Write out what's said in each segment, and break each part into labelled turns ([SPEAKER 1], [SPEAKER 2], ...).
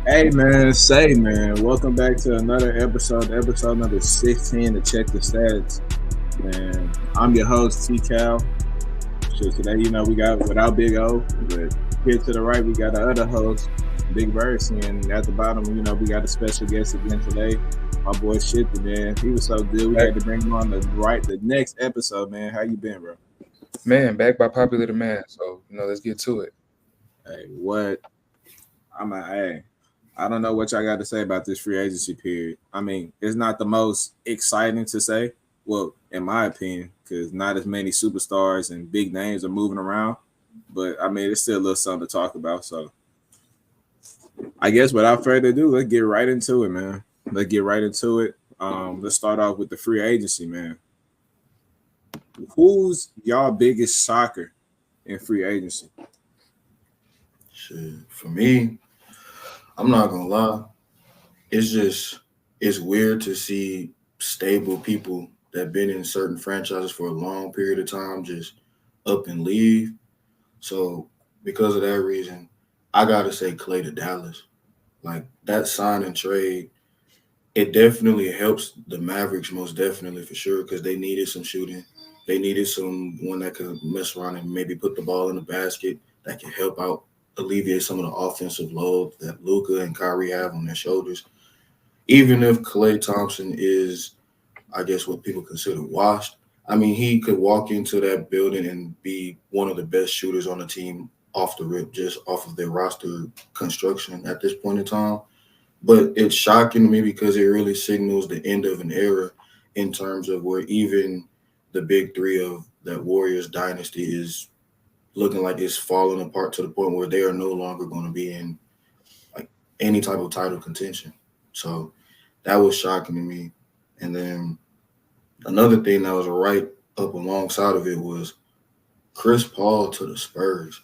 [SPEAKER 1] Hey man, welcome back to another episode number 16 to check the stats. Man, I'm your host T Cal. So today, we got without Big O, but here to the right we got the other host, Big Verse, and at the bottom, we got a special guest again today. My boy Shifty, man. He was so good. We had to bring him on the next episode, man. How you been, bro?
[SPEAKER 2] Man, back by popular demand. So, let's get to it.
[SPEAKER 1] Hey, what? Hey, I don't know what y'all got to say about this free agency period. I mean, it's not the most exciting to say, well, in my opinion, because not as many superstars and big names are moving around. But I mean, it's still a little something to talk about. So I guess without further ado, let's get right into it, man. Let's get right into it. Let's start off with the free agency, man. Who's y'all biggest shocker in free agency?
[SPEAKER 3] Shit, for me, I'm not gonna lie. It's weird to see stable people that been in certain franchises for a long period of time just up and leave. So because of that reason, I gotta say Clay to Dallas. Like that sign and trade, it definitely helps the Mavericks most definitely for sure because they needed some shooting. They needed someone that could mess around and maybe put the ball in the basket that can help out alleviate some of the offensive load that Luka and Kyrie have on their shoulders. Even if Klay Thompson is, I guess, what people consider washed, I mean, he could walk into that building and be one of the best shooters on the team off the rip, just off of their roster construction at this point in time. But it's shocking to me because it really signals the end of an era in terms of where even the big three of that Warriors dynasty is looking like it's falling apart to the point where they are no longer going to be in like any type of title contention. So that was shocking to me. And then another thing that was right up alongside of it was Chris Paul to the Spurs.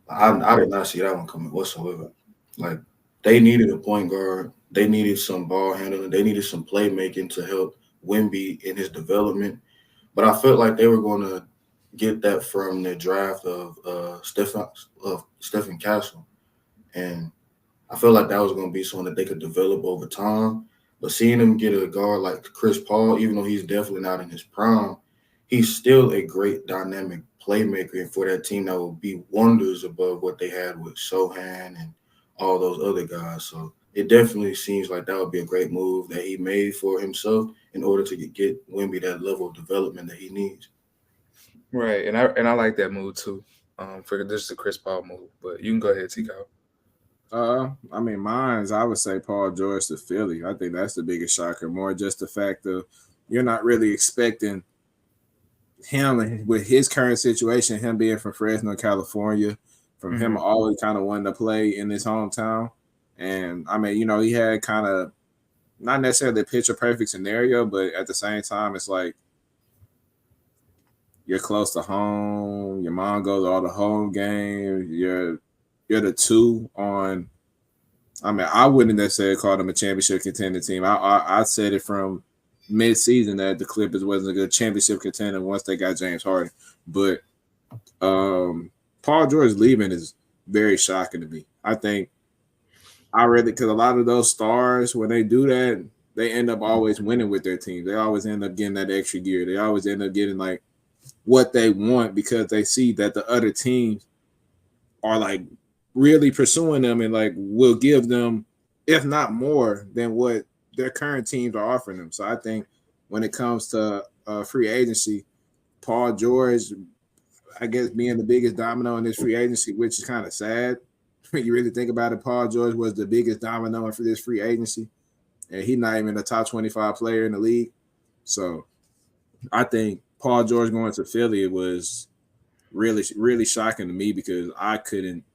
[SPEAKER 3] I did not see that one coming whatsoever. Like they needed a point guard. They needed some ball handling. They needed some playmaking to help Wemby in his development. But I felt like they were going to get that from the draft of Stephen Castle, and I felt like that was going to be something that they could develop over time. But seeing him get a guard like Chris Paul, even though he's definitely not in his prime, he's still a great dynamic playmaker, and for that team that will be wonders above what they had with Sohan and all those other guys. So it definitely seems like that would be a great move that he made for himself in order to get Wemby that level of development that he needs.
[SPEAKER 2] Right. And I like that move too. For this is a Chris Paul move. But you can go ahead, Tico.
[SPEAKER 1] I mean, I would say Paul George to Philly. I think that's the biggest shocker. More just the fact of you're not really expecting him with his current situation, him being from Fresno, California, from him always kind of wanting to play in his hometown. And I mean, he had kind of not necessarily a picture perfect scenario, but at the same time, it's like you're close to home. Your mom goes to all the home games. You're the two on. I mean, I wouldn't necessarily call them a championship contender team. I said it from mid-season that the Clippers wasn't a good championship contender once they got James Harden. But Paul George leaving is very shocking to me. I think because a lot of those stars when they do that, they end up always winning with their team. They always end up getting that extra gear. They always end up getting like what they want because they see that the other teams are like really pursuing them and like will give them, if not more than what their current teams are offering them. So I think when it comes to free agency, Paul George, I guess being the biggest domino in this free agency, which is kind of sad. When you really think about it, Paul George was the biggest domino for this free agency, and he's not even a top 25 player in the league. So I think Paul George going to Philly was really, really shocking to me because I couldn't.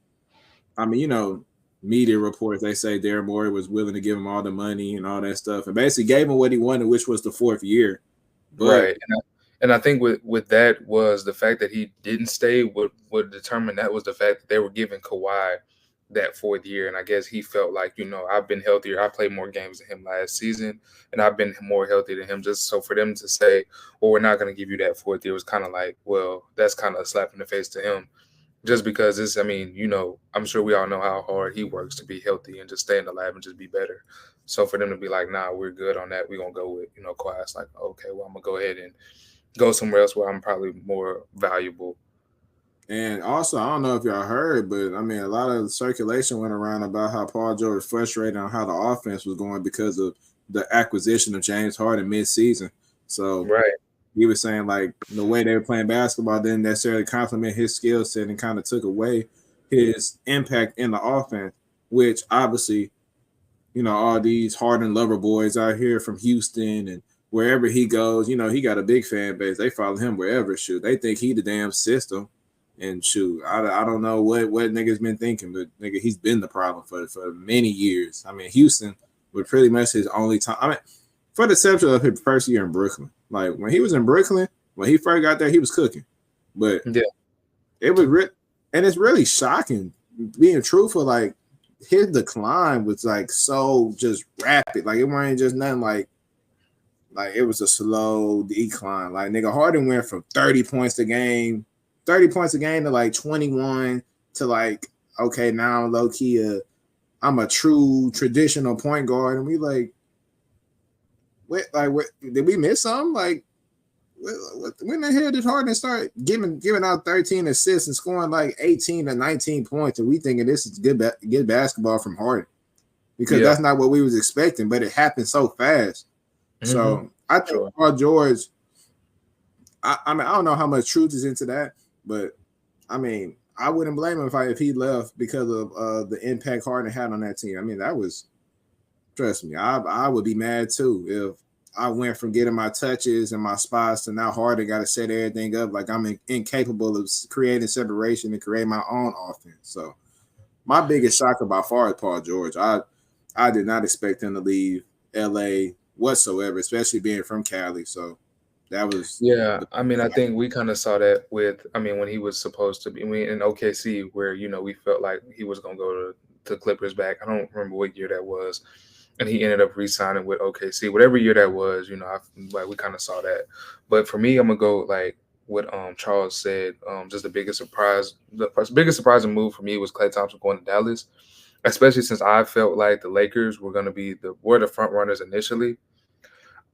[SPEAKER 1] I mean, media reports they say Darren Morey was willing to give him all the money and all that stuff, and basically gave him what he wanted, which was the fourth year. But
[SPEAKER 2] Right. And I think with that was the fact that he didn't stay would determine that was the fact that they were giving Kawhi that fourth year. And I guess he felt like, I've been healthier. I played more games than him last season, and I've been more healthy than him. Just so for them to say, well, we're not going to give you that fourth year was kind of like, well, that's kind of a slap in the face to him. just because it's, I mean, I'm sure we all know how hard he works to be healthy and just stay in the lab and just be better. So for them to be like, nah, we're good on that. We're going to go with, Kawhi. It's like, okay, well, I'm going to go ahead and go somewhere else where I'm probably more valuable.
[SPEAKER 1] And also, I don't know if y'all heard, but I mean, a lot of circulation went around about how Paul George was frustrated on how the offense was going because of the acquisition of James Harden mid-season. So
[SPEAKER 2] Right.
[SPEAKER 1] he was saying like the way they were playing basketball didn't necessarily complement his skill set and kind of took away his impact in the offense, which obviously, all these Harden lover boys out here from Houston and wherever he goes, he got a big fan base. They follow him wherever. Shoot, they think he the damn system. And shoot, I don't know what nigga's been thinking, but nigga, he's been the problem for many years. I mean, Houston was pretty much his only time. I mean, for the exception of his first year in Brooklyn. Like when he was in Brooklyn, when he first got there, he was cooking. But
[SPEAKER 2] yeah,
[SPEAKER 1] it was and it's really shocking, being truthful. Like his decline was like so just rapid. Like it wasn't just nothing like it was a slow decline. Like nigga, Harden went from 30 points a game to like 21 to like, okay, now low key, I'm a true traditional point guard. And we like, what did we miss something? Like, when the hell did Harden start giving out 13 assists and scoring like 18 to 19 points? And we thinking this is good basketball from Harden, because that's not what we was expecting, but it happened so fast. Mm-hmm. So I think Paul George, I mean, I don't know how much truth is into that, but I mean, I wouldn't blame him if he left because of the impact Harden had on that team. I mean, that was, trust me, I would be mad too if I went from getting my touches and my spots to now Harden got to set everything up. Like I'm incapable of creating separation and creating my own offense. So my biggest shocker by far is Paul George. I did not expect him to leave LA whatsoever, especially being from Cali. So that was,
[SPEAKER 2] I mean, I think we kind of saw that with, I mean, when he was supposed to be in OKC, where we felt like he was gonna go to Clippers back. I don't remember what year that was, and he ended up re-signing with OKC. Whatever year that was, we kind of saw that. But for me, I'm gonna go like what Charles said. Just the biggest surprising move for me was Klay Thompson going to Dallas, especially since I felt like the Lakers were gonna be the front runners initially.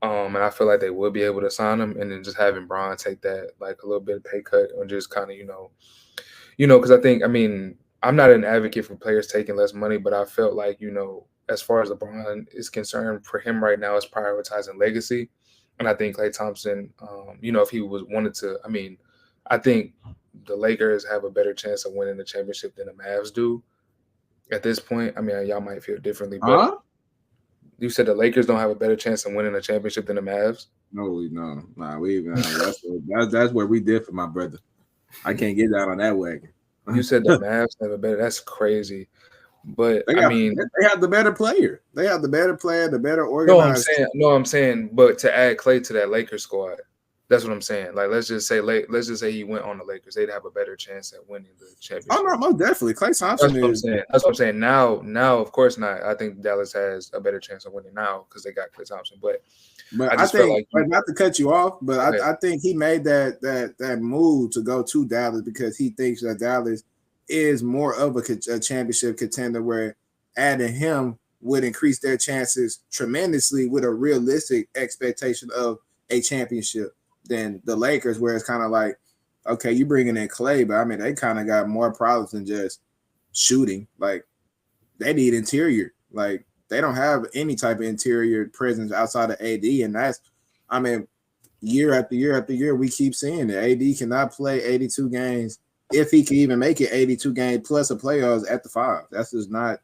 [SPEAKER 2] And I feel like they would be able to sign him, and then just having Bron take that like a little bit of pay cut and just kind of because I think, I mean, I'm not an advocate for players taking less money, but I felt like as far as LeBron is concerned, for him right now is prioritizing legacy, and I think Klay Thompson, if he wanted to, I mean, I think the Lakers have a better chance of winning the championship than the Mavs do at this point. I mean, y'all might feel differently, but. You said the Lakers don't have a better chance of winning a championship than the Mavs?
[SPEAKER 1] That's where we differ, my brother. I can't get down on that wagon.
[SPEAKER 2] You said the Mavs have a better. That's crazy. But
[SPEAKER 1] they have the better player. They have the better player, the better organized.
[SPEAKER 2] I'm saying, but to add Klay to that Lakers squad, that's what I'm saying. Like, let's just say he went on the Lakers, they'd have a better chance at winning the championship.
[SPEAKER 1] Oh no, most definitely. Klay Thompson.
[SPEAKER 2] That's what I'm saying. Now, of course not. I think Dallas has a better chance of winning now because they got Klay Thompson. But
[SPEAKER 1] I think, not to cut you off, but I think he made that move to go to Dallas because he thinks that Dallas is more of a championship contender, where adding him would increase their chances tremendously with a realistic expectation of a championship than the Lakers, where it's kind of like, okay, you bringing in Klay, but I mean, they kind of got more problems than just shooting. Like, they need interior. Like, they don't have any type of interior presence outside of AD, and that's, I mean, year after year after year, we keep seeing that AD cannot play 82 games, if he can even make it 82 games plus a playoffs at the 5. That's just not,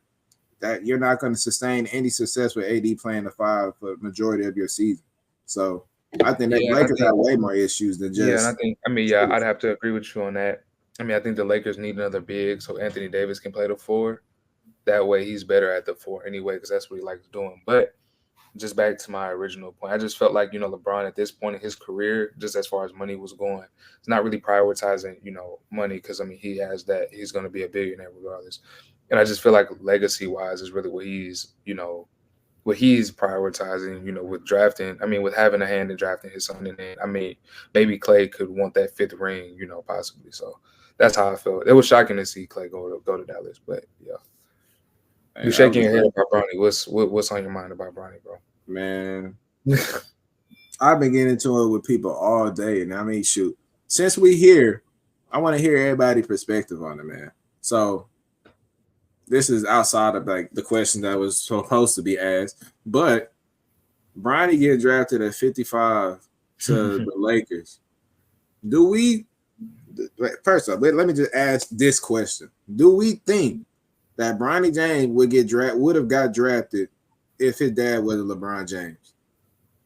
[SPEAKER 1] that you're not going to sustain any success with AD playing the 5 for the majority of your season. So I think that Lakers have way more issues than just.
[SPEAKER 2] Yeah, and I'd have to agree with you on that. I mean, I think the Lakers need another big so Anthony Davis can play the 4. That way he's better at the 4 anyway, because that's what he likes doing. But just back to my original point, I just felt like, LeBron at this point in his career, just as far as money was going, it's not really prioritizing, money, because, I mean, he has that. He's going to be a billionaire regardless. And I just feel like legacy-wise is really what he's prioritizing, with drafting. I mean, with having a hand in drafting his son. And then, I mean, maybe Klay could want that 5th ring, possibly. So That's how I felt. It was shocking to see Clay go to Dallas, but yeah. You shaking your head about Bronny. What's on your mind about Bronny, bro?
[SPEAKER 1] Man, I've been getting into it with people all day, and I mean, shoot, since we here, I want to hear everybody's perspective on it, man. So this is outside of like the question that was supposed to be asked, but Bronny getting drafted at 55 to the Lakers. Do we? First off, let me just ask this question: do we think that Bronny James would have got drafted if his dad was LeBron James?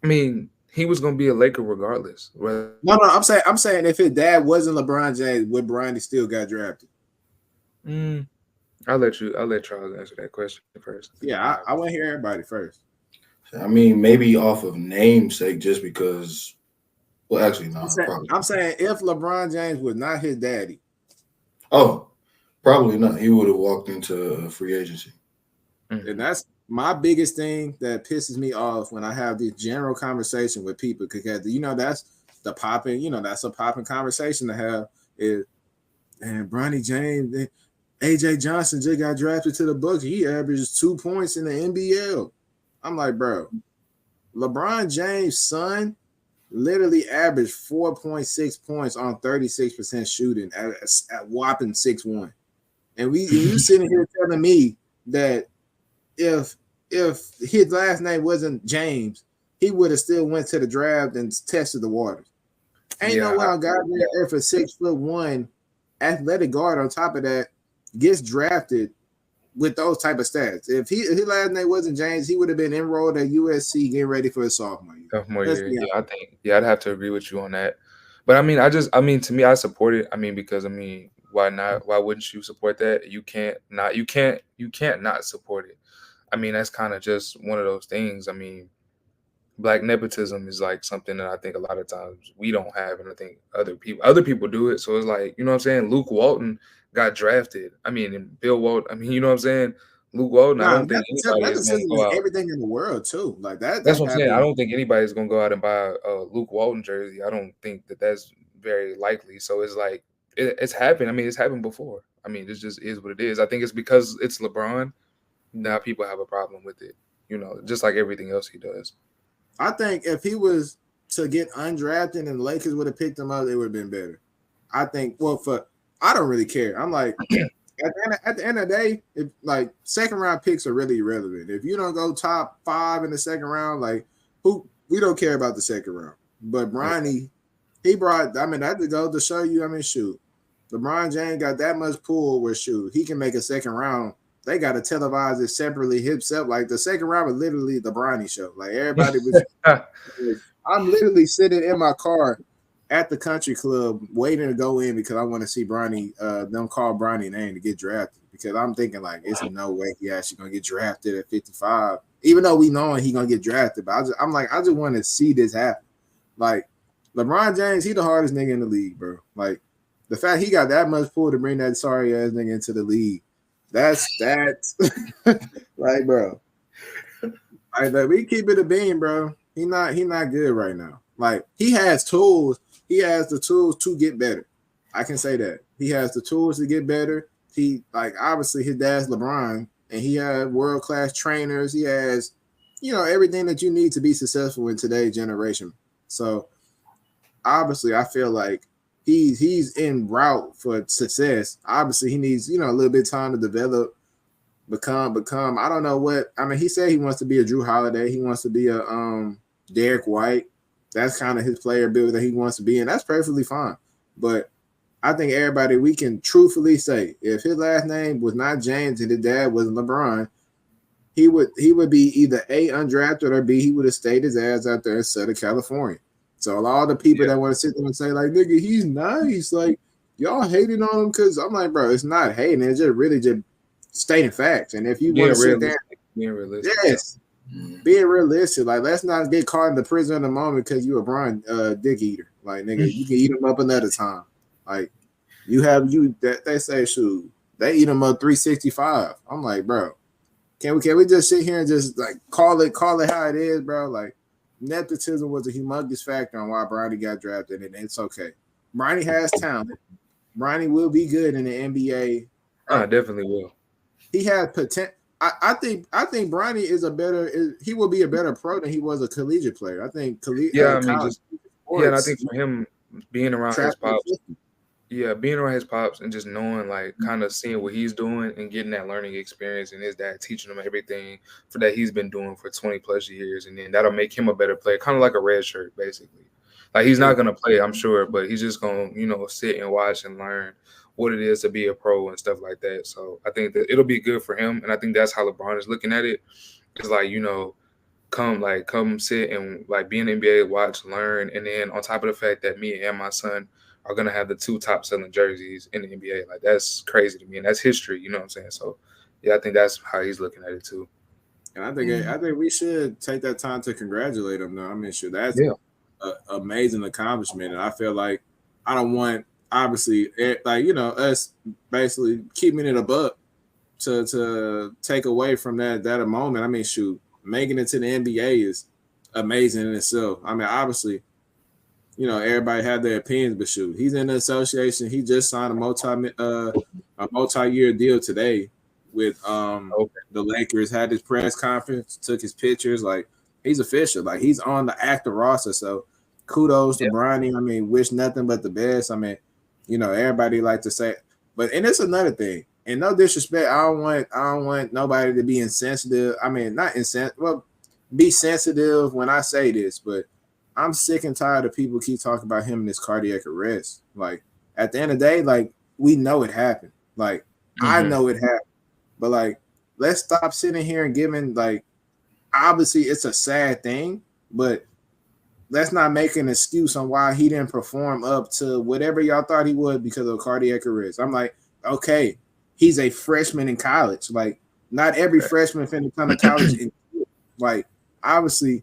[SPEAKER 2] I mean, he was gonna be a Laker regardless.
[SPEAKER 1] No, I'm saying if his dad wasn't LeBron James, would Bronny still got drafted?
[SPEAKER 2] I'll let Charles answer that question first.
[SPEAKER 1] Yeah, I want to hear everybody first.
[SPEAKER 3] I mean, maybe off of namesake, just because. Well, actually, no.
[SPEAKER 1] I'm saying if LeBron James was not his daddy.
[SPEAKER 3] Oh, probably not. He would have walked into free agency.
[SPEAKER 1] And that's my biggest thing that pisses me off when I have this general conversation with people, because that's the popping, that's a popping conversation to have is, and Bronny James, AJ Johnson just got drafted to the Bucks. He averages 2 points in the NBL. I'm like, bro, LeBron James' son literally averaged 4.6 points on 36% shooting at whopping 6'1". And you sitting here telling me that if his last name wasn't James, he would have still went to the draft and tested the waters. Ain't no way a guy there for 6'1" athletic guard on top of that gets drafted with those type of stats. If his last name wasn't James, he would have been enrolled at USC getting ready for his sophomore year.
[SPEAKER 2] I'd have to agree with you on that. But I mean, to me, I support it. I mean, because why not? Why wouldn't you support that? You can't not support it. I mean, that's kind of just one of those things. I mean, Black nepotism is like something that I think a lot of times we don't have, and I think other people do it. So it's like, you know what I'm saying? Luke Walton got drafted. I mean, and Bill Walton. I mean, you know what I'm saying? Luke Walton. I don't think anybody is going to go out.
[SPEAKER 1] Everything in the world too, like that.
[SPEAKER 2] That's what I'm saying. I don't think anybody's going to go out and buy a Luke Walton jersey. I don't think that that's very likely. So it's like it's happened. I mean, it's happened before. I mean, it just is what it is. I think it's because it's LeBron. Now people have a problem with it. Just like everything else he does.
[SPEAKER 1] I think if he was to get undrafted and the Lakers would have picked him up, it would have been better. I think. Well, I don't really care. I'm like, at the end of the day, second round picks are really irrelevant. If you don't go top 5 in the second round, we don't care about the second round. But Bronny, he brought. I mean, that to go to show you. I mean, shoot, LeBron James got that much pull where he can make a second round. They got to televise it separately himself. Like the second round was literally the Bronny show. Like everybody was. I'm literally sitting in my car at the country club waiting to go in because I want to see Bronny. Them call Bronny name to get drafted, because I'm thinking like it's no way he actually gonna get drafted at 55. Even though we know he gonna get drafted, but I just want to see this happen. Like LeBron James, he the hardest nigga in the league, bro. Like the fact he got that much pull to bring that sorry ass nigga into the league. That's like, bro. Like, we keep it a beam, bro. He not good right now. Like, he has tools. He has the tools to get better. I can say that. He has the tools to get better. He, obviously his dad's LeBron, and he has world-class trainers. He has, everything that you need to be successful in today's generation. So obviously I feel like he's en route for success. Obviously, he needs, a little bit of time to develop, become. I don't know what. I mean, he said he wants to be a Drew Holiday. He wants to be a Derek White. That's kind of his player build that he wants to be, and that's perfectly fine. But I think everybody, we can truthfully say, if his last name was not James and his dad was LeBron, he would be either A, undrafted, or B, he would have stayed his ass out there in Southern California. So all the people that want to sit there and say, like, nigga, he's nice, like, y'all hating on him, because I'm like, bro, it's not hating. It's just really just stating facts. And if you want to sit there,
[SPEAKER 2] being realistic.
[SPEAKER 1] Yes, being realistic. Like, let's not get caught in the prison of the moment because you a Brian dick eater. Like, nigga, you can eat him up another time. Like, they say, shoot, they eat him up 365. I'm like, bro, can we just sit here and just, like, call it how it is, bro? Like, nepotism was a humongous factor on why Bronny got drafted, and it's okay. Bronny has talent. Bronny will be good in the NBA.
[SPEAKER 2] I definitely will.
[SPEAKER 1] He has potential. I think Bronny he will be a better pro than he was a collegiate player. I think
[SPEAKER 2] Yeah, I mean,
[SPEAKER 1] college
[SPEAKER 2] and I
[SPEAKER 1] sports
[SPEAKER 2] think for him being around his
[SPEAKER 1] trapped in the
[SPEAKER 2] pops,
[SPEAKER 1] system.
[SPEAKER 2] being around his pops and just knowing, like, kind of seeing what he's doing and getting that learning experience, and his dad teaching him everything for that he's been doing for 20 plus years, and then that'll make him a better player, kind of like a red shirt, basically. Like, he's not gonna play, I'm sure, but he's just gonna, sit and watch and learn what it is to be a pro and stuff like that. So I think that it'll be good for him, and I think that's how LeBron is looking at it. It's like, come sit and like be in the NBA, watch, learn, and then on top of the fact that me and my son are gonna have the 2 top selling jerseys in the NBA, like that's crazy to me, and that's history. You know what I'm saying? So yeah, I think that's how he's looking at it too.
[SPEAKER 1] And I think we should take that time to congratulate him. Though I mean, sure, that's
[SPEAKER 2] Yeah.
[SPEAKER 1] an amazing accomplishment, and I feel like I don't want obviously us basically keeping it above to take away from that moment. I mean, shoot, making it to the NBA is amazing in itself. I mean, obviously, everybody had their opinions, but shoot, he's in the association. He just signed a multi-year deal today with the Lakers. Had his press conference, took his pictures. Like, he's official. Like, he's on the active roster. So kudos to Bronny. I mean, wish nothing but the best. I mean, everybody like to say, and it's another thing. And no disrespect, I don't want nobody to be insensitive. I mean, not insensitive. Well, be sensitive when I say this, but I'm sick and tired of people keep talking about him in this cardiac arrest. Like, at the end of the day, like, we know it happened. Like, I know it happened. But like, let's stop sitting here and giving, like, obviously it's a sad thing, but let's not make an excuse on why he didn't perform up to whatever y'all thought he would because of cardiac arrest. I'm like, okay, he's a freshman in college. Like, not every freshman finna come to college. Like, obviously,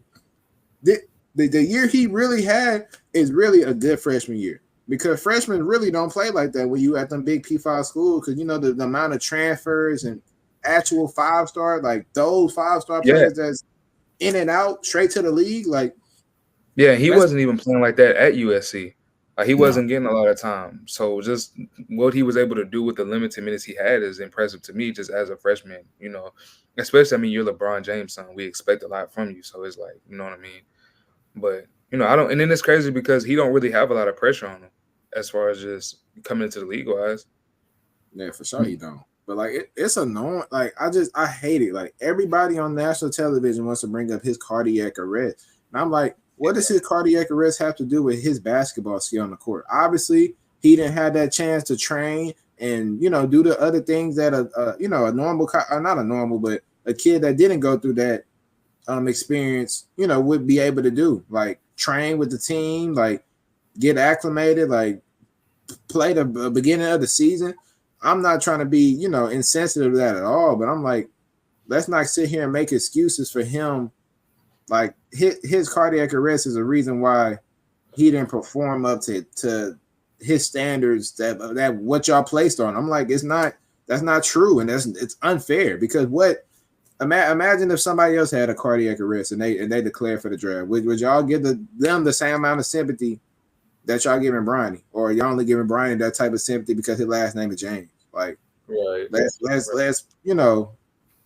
[SPEAKER 1] the year he really had is really a good freshman year, because freshmen really don't play like that when you at them big P5 schools, because the amount of transfers and actual 5-star, like those 5-star players that's in and out straight to the league. Like,
[SPEAKER 2] he wasn't even playing like that at USC. Like, he wasn't getting a lot of time. So just what he was able to do with the limited minutes he had is impressive to me, just as a freshman, especially, I mean, you're LeBron James' son. We expect a lot from you. So it's like, you know what I mean? But, I don't, and then it's crazy because he don't really have a lot of pressure on him as far as just coming into the league wise.
[SPEAKER 1] Yeah, for sure he don't. But like, it's annoying. Like, I hate it. Like, everybody on national television wants to bring up his cardiac arrest. And I'm like, what does his cardiac arrest have to do with his basketball skill on the court? Obviously, he didn't have that chance to train and, do the other things that a normal, not a normal, but a kid that didn't go through that experience, would be able to do. Like, train with the team, like, get acclimated, like, play the beginning of the season. I'm not trying to be, insensitive to that at all, but I'm like, let's not sit here and make excuses for him. Like, his cardiac arrest is a reason why he didn't perform up to his standards that what y'all placed on. I'm like, that's not true, and it's unfair, because imagine if somebody else had a cardiac arrest and they declared for the draft. Would y'all give them the same amount of sympathy that y'all giving Bronny, or y'all only giving Bronny that type of sympathy because his last name is James? Like,
[SPEAKER 2] right.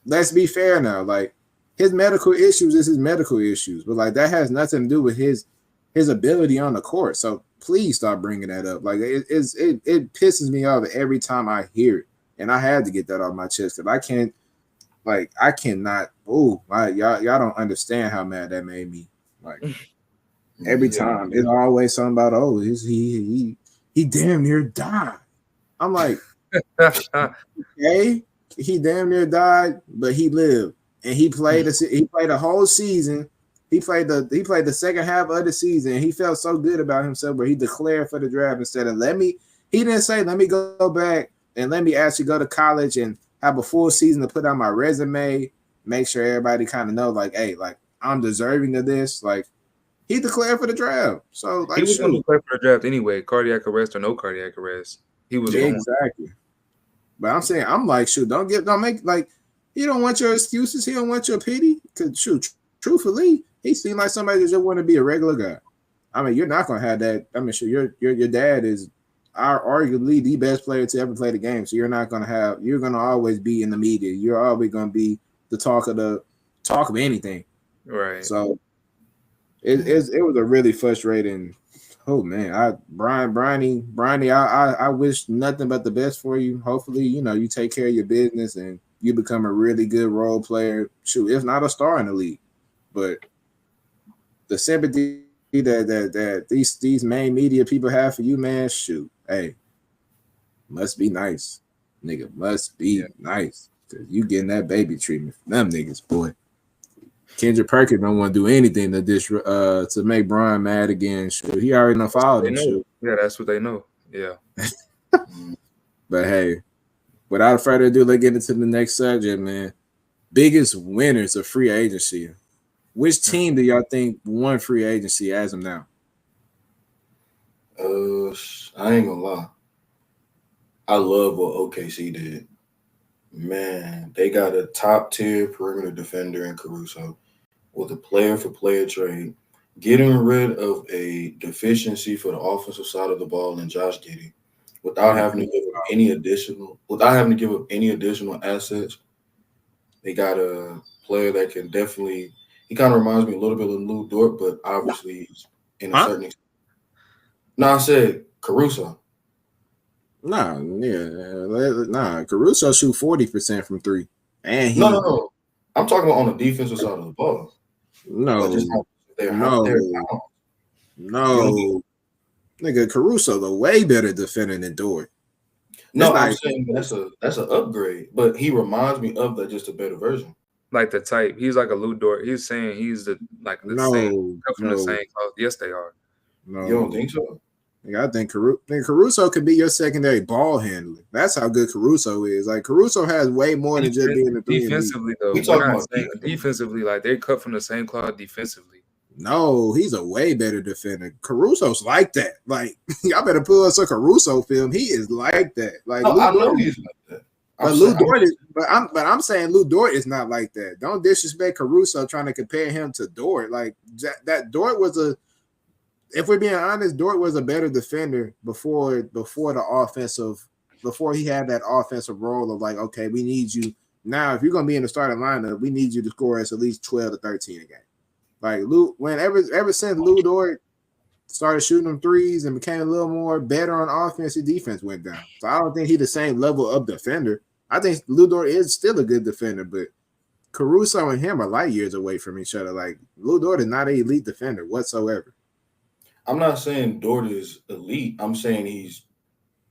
[SPEAKER 1] Let's be fair now. Like, his medical issues is his medical issues, but like, that has nothing to do with his ability on the court. So please stop bringing that up. Like, it pisses me off every time I hear it, and I had to get that off my chest because I cannot. Y'all don't understand how mad that made me. Like, every time it's always something about he damn near died. I'm like, okay, he damn near died, but he lived, and he played a whole season. He played the second half of the season, and he felt so good about himself where he declared for the draft instead of he didn't say, let me go back and let me actually go to college and have a full season to put on my resume, make sure everybody kind of know, like, hey, like, I'm deserving of this. Like, he declared for the draft. So, like,
[SPEAKER 2] he was going to declare for the draft anyway, cardiac arrest or no cardiac arrest. He was
[SPEAKER 1] exactly. But I'm saying, I'm like, shoot, don't make, like, he don't want your excuses. He don't want your pity. Because, shoot, truthfully, he seemed like somebody that just want to be a regular guy. I mean, you're not going to have that. I mean, sure, your dad is arguably the best player to ever play the game. So you're gonna always be in the media. You're always gonna be the talk of anything.
[SPEAKER 2] Right.
[SPEAKER 1] So it was a really frustrating. Oh man, I wish nothing but the best for you. Hopefully, you take care of your business and you become a really good role player. Shoot, if not a star in the league, but the sympathy that these main media people have for you, man. Shoot, hey, must be nice, nigga. Must be nice because you getting that baby treatment from them niggas, boy. Kendrick Perkins don't want to do anything to make Brian mad again. Shoot, he already done followed him. Shoot.
[SPEAKER 2] Yeah, that's what they know. Yeah.
[SPEAKER 1] But hey, without further ado, let's get into the next subject, man. Biggest winners of free agency. Which team do y'all think won free agency as of now?
[SPEAKER 3] I ain't gonna lie. I love what OKC did. Man, they got a top tier perimeter defender in Caruso with a player for player trade, getting rid of a deficiency for the offensive side of the ball in Josh Giddey without having to give up any additional assets. They got a player that can definitely. He kind of reminds me a little bit of Lou Dort, but obviously in a certain extent. No, I said Caruso.
[SPEAKER 1] Nah, Caruso shoot 40% from three, and
[SPEAKER 3] No. I'm talking about on the defensive side of the ball.
[SPEAKER 1] No, nigga, Caruso the way better defender than Dort.
[SPEAKER 3] No, I'm saying that's an upgrade, but he reminds me of that, just a better version.
[SPEAKER 2] Like the type, he's like a Lou Dort. He's saying he's the same, from the same cloth. Yes, they are.
[SPEAKER 3] No, you don't think so?
[SPEAKER 1] I think Caruso could be your secondary ball handler. That's how good Caruso is. Like Caruso has way more than just being a
[SPEAKER 2] defensively though. We're not saying defensively, like they're cut from the same cloth defensively.
[SPEAKER 1] No, he's a way better defender. Caruso's like that. Like y'all better pull us a Caruso film. He is like that. Like
[SPEAKER 3] I know he's like that.
[SPEAKER 1] I'm saying Lou Dort is not like that. Don't disrespect Caruso trying to compare him to Dort. Like that Dort was if we're being honest, Dort was a better defender before he had that offensive role of like, okay, we need you now. If you're gonna be in the starting lineup, we need you to score us at least 12 to 13 a game. Like ever since Lou Dort started shooting them threes and became a little more better on offense, his defense went down. So I don't think he's the same level of defender. I think Lou Dort is still a good defender, but Caruso and him are light years away from each other. Like Lou Dort is not an elite defender whatsoever.
[SPEAKER 3] I'm not saying Dort is elite. I'm saying he's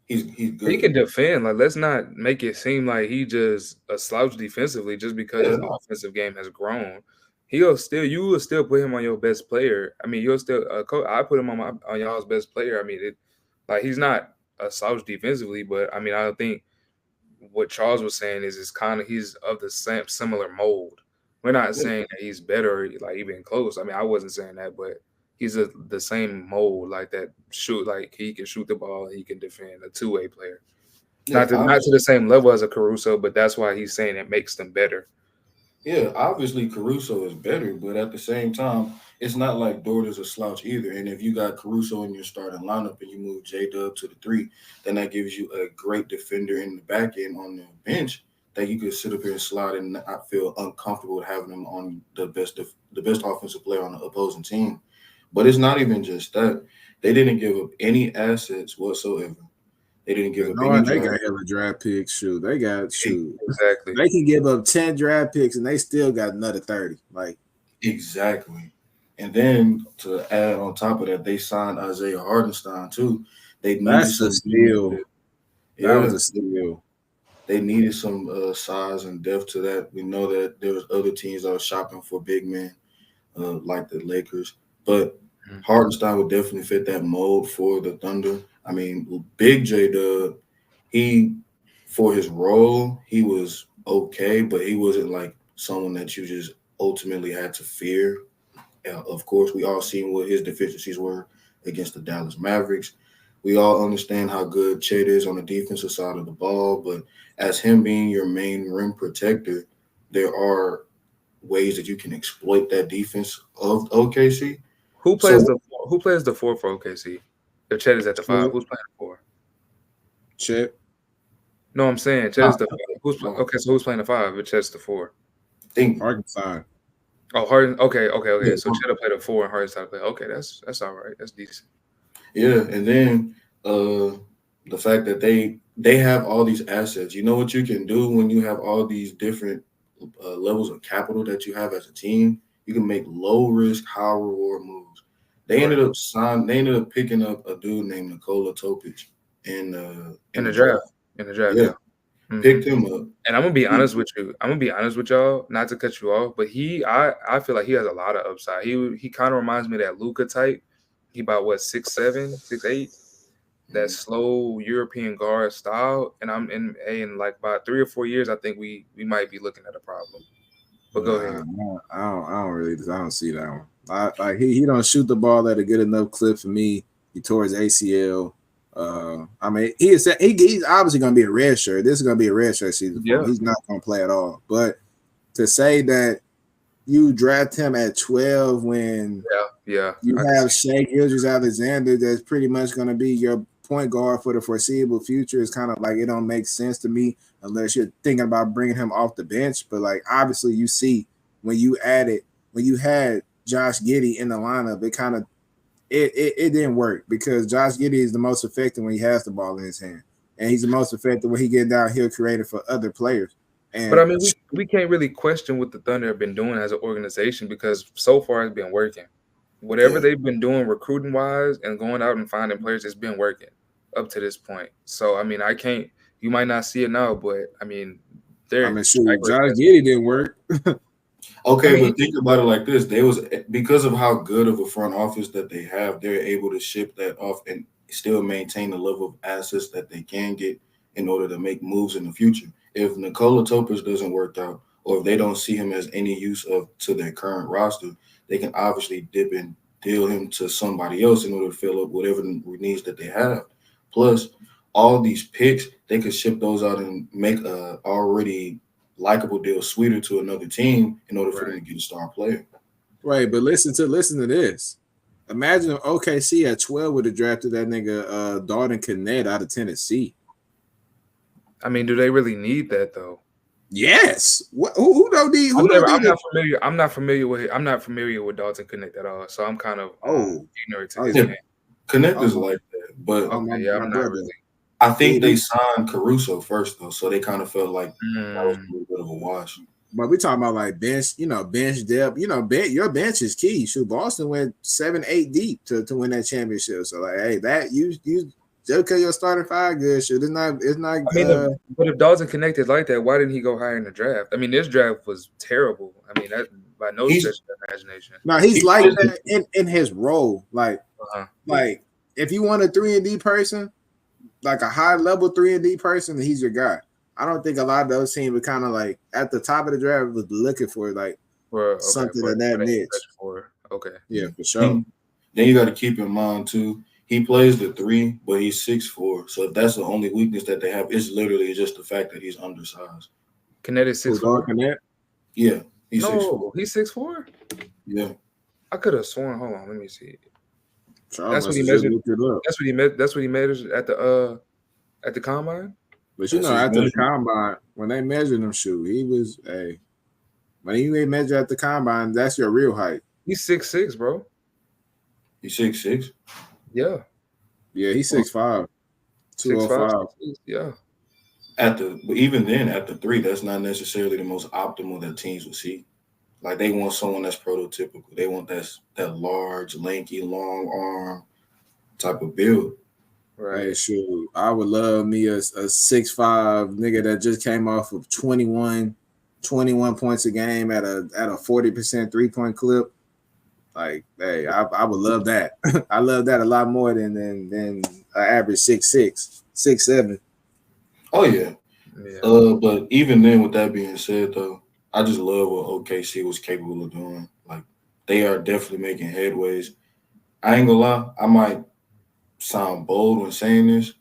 [SPEAKER 3] good.
[SPEAKER 2] He can defend. Like, let's not make it seem like he just a slouch defensively just because his offensive game has grown. You will still put him on your best player. I mean, you'll still I put him on y'all's best player. I mean, he's not a slouch defensively, but I mean, I think what Charles was saying is he's of the same similar mold. We're not saying that he's better, like even close. I mean, I wasn't saying that, but he's the same mold, like that like he can shoot the ball, he can defend, a two-way player. Yeah, not to the same level as a Caruso, but that's why he's saying it makes them better.
[SPEAKER 3] Yeah, obviously Caruso is better, but at the same time, it's not like Dort is a slouch either. And if you got Caruso in your starting lineup and you move J-Dub to the 3, then that gives you a great defender in the back end on the bench that you could sit up here and slide and not feel uncomfortable with having him on the best offensive player on the opposing team. But it's not even just that. They didn't give up any assets whatsoever. They didn't give up any.
[SPEAKER 1] They got hella draft picks. They got
[SPEAKER 2] exactly.
[SPEAKER 1] They can give up 10 draft picks and they still got another 30. Like
[SPEAKER 3] exactly. And then to add on top of that, they signed Isaiah Hartenstein too. They needed
[SPEAKER 1] That's a steal. That was a steal.
[SPEAKER 3] They needed some size and depth to that. We know that there was other teams that were shopping for big men, like the Lakers, but Hartenstein would definitely fit that mold for the Thunder. I mean, Big J-Dub, for his role, he was okay, but he wasn't like someone that you just ultimately had to fear. Of course, we all seen what his deficiencies were against the Dallas Mavericks. We all understand how good Chet is on the defensive side of the ball, but as him being your main rim protector, there are ways that you can exploit that defense of OKC.
[SPEAKER 2] Who plays the 4 for OKC? If Chet is at the 5, who's playing the 4?
[SPEAKER 1] Chet.
[SPEAKER 2] No, I'm saying Chet is the okay. So who's playing the 5? But Chet's the 4.
[SPEAKER 3] I think
[SPEAKER 1] Arkansas.
[SPEAKER 2] Oh, Harden. Okay.
[SPEAKER 3] Yeah.
[SPEAKER 2] So Chet will play the 4 and Harden play. Okay, that's all right. That's decent.
[SPEAKER 3] Yeah, and then the fact that they have all these assets. You know what you can do when you have all these different levels of capital that you have as a team? You can make low risk, high reward moves. They ended up picking up a dude named Nikola Topic in
[SPEAKER 2] the draft. In the draft, yeah.
[SPEAKER 3] Mm-hmm. Picked him up.
[SPEAKER 2] And I'm gonna be honest with you. I'm gonna be honest with y'all, not to cut you off, but I feel like he has a lot of upside. He kind of reminds me of that Luka type. He about 6'7", 6'8", that slow European guard style. And I'm in like about 3 or 4 years, I think we might be looking at a problem. But go ahead.
[SPEAKER 1] I don't see that one. He don't shoot the ball at a good enough clip for me. He tore his ACL. I mean, he's obviously going to be a red shirt. This is going to be a red shirt season for him. He's not going to play at all. But to say that you draft him at 12 when you have Shai Gilgeous-Alexander that's pretty much going to be your point guard for the foreseeable future is kind of like it don't make sense to me unless you're thinking about bringing him off the bench. But like obviously you see when you had Josh Giddey in the lineup, it didn't work because Josh Giddey is the most effective when he has the ball in his hand, and he's the most effective when he gets downhill creating for other players.
[SPEAKER 2] But I mean, we can't really question what the Thunder have been doing as an organization because so far it's been working. Whatever they've been doing recruiting wise and going out and finding players, it's been working up to this point. So I mean, you might not see it now, but I mean,
[SPEAKER 1] Josh Giddey didn't work.
[SPEAKER 3] Okay, but think about it like this: because of how good of a front office that they have, they're able to ship that off and still maintain the level of assets that they can get in order to make moves in the future. If Nikola Topic doesn't work out, or if they don't see him as any use to their current roster, they can obviously dip and deal him to somebody else in order to fill up whatever needs that they have. Plus, all these picks, they could ship those out and make a already likable deal sweeter to another team in order for them to get a star player.
[SPEAKER 1] Right, but listen to this. Imagine if OKC at 12 would have drafted that nigga Dalton Connect out of Tennessee.
[SPEAKER 2] I mean, do they really need that though?
[SPEAKER 1] Yes. Who don't need?
[SPEAKER 2] I'm not familiar with Dalton Connect at all, so I'm kind of ignorant to his game.
[SPEAKER 3] Connect is like that, but
[SPEAKER 2] I'm not really.
[SPEAKER 3] I think they signed Caruso first though, so they kind of felt like that was a little bit of a wash.
[SPEAKER 1] But we talking about like bench depth. Your bench is key. Shoot, Boston went 7-8 deep to win that championship. So like, hey, that you just because you're starting 5 good shit. It's not.
[SPEAKER 2] I mean, but if Dalton Connect is like that, why didn't he go higher in the draft? I mean, this draft was terrible. I mean, that by no stretch of the imagination.
[SPEAKER 1] No, he's like that in his role. Like if you want a 3-and-D person, like a high level 3-and-D person, he's your guy. I don't think a lot of those teams were kind of like at the top of the draft was looking for something in that niche. Yeah, for sure.
[SPEAKER 3] Then you got to keep in mind too. He plays the 3, but he's 6'4". So if that's the only weakness that they have, it's literally just the fact that he's undersized.
[SPEAKER 2] Connect is 6'4".
[SPEAKER 3] Yeah,
[SPEAKER 2] he's 6'4". He's 6'4".
[SPEAKER 3] Yeah,
[SPEAKER 2] I could have sworn. Hold on, let me see.
[SPEAKER 1] That's what he measured.
[SPEAKER 2] That's what he measured at the combine.
[SPEAKER 1] But after the combine, when they measured him, he was when he measured at the combine, that's your real height.
[SPEAKER 2] He's 6'6", bro.
[SPEAKER 3] He's 6'6".
[SPEAKER 2] Yeah.
[SPEAKER 1] Yeah, he's 6'5". 205.
[SPEAKER 2] Yeah.
[SPEAKER 3] Even then, at the 3, that's not necessarily the most optimal that teams would see. Like they want someone that's prototypical. They want that large, lanky, long arm type of build.
[SPEAKER 1] Right. Hey, sure. I would love me a 6'5" nigga that just came off of 21 points a game at a 40% 3-point clip. Like, hey, I would love that. I love that a lot more than an average 6'6", 6'7".
[SPEAKER 3] Oh yeah. But even then, with that being said, though, I just love what OKC was capable of doing. Like, they are definitely making headways. I ain't gonna lie, I might sound bold when saying this.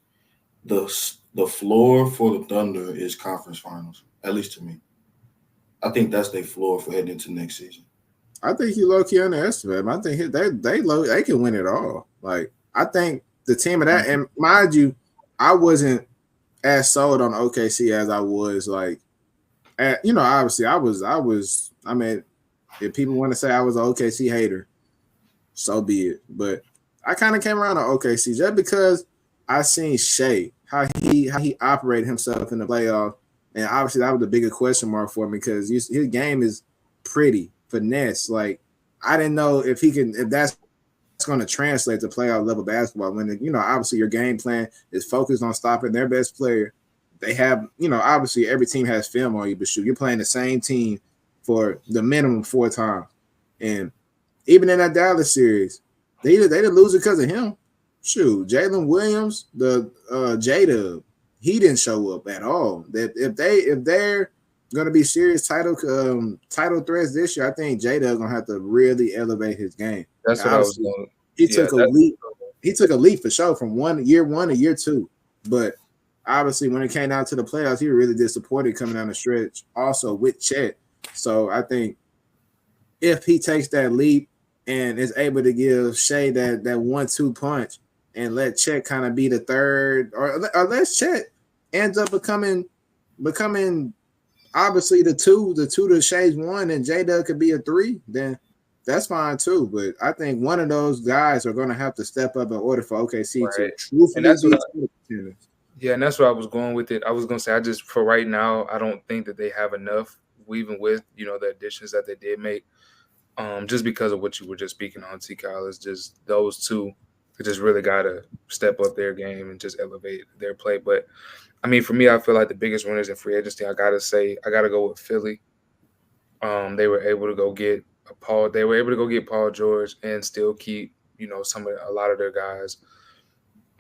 [SPEAKER 3] The floor for the Thunder is conference finals, at least to me. I think that's their floor for heading into next season.
[SPEAKER 1] I think you low-key underestimate them. I think they can win it all. Like, I think the team of that, and mind you, I wasn't as sold on OKC as I was. Like, obviously, I was. I mean, if people want to say I was an OKC hater, so be it. But I kind of came around to OKC just because I seen Shea how he operated himself in the playoff, and obviously that was the bigger question mark for me because his game is pretty finesse. Like I didn't know if that's going to translate to playoff level basketball when obviously your game plan is focused on stopping their best player. They have obviously every team has film on you, but shoot, you're playing the same team for the minimum 4 times, and even in that Dallas series, they didn't lose it because of him. Shoot, Jalen Williams, the J-Dub, he didn't show up at all. That if they're going to be serious title threats this year, I think J-Dub gonna have to really elevate his game.
[SPEAKER 2] That's what I was going.
[SPEAKER 1] He took a leap. He took a leap for sure from year one to year 2, but obviously when it came down to the playoffs, he was really disappointed coming down the stretch. Also with Chet, so I think if he takes that leap and is able to give Shea that 1-2 punch and let Chet kind of be the third, or let Chet ends up becoming obviously the two to Shea's 1, and J-Dub could be a 3, then that's fine too. But I think one of those guys are going to have to step up in order for OKC to truthfully be.
[SPEAKER 2] Yeah, and that's where I was going with it. I was going to say, for right now, I don't think that they have enough, even with the additions that they did make. Just because of what you were just speaking on, T. Kyle, is just those two that just really got to step up their game and just elevate their play. But, I mean, for me, I feel like the biggest winners in free agency, I got to go with Philly. They were able to go get Paul George and still keep, a lot of their guys.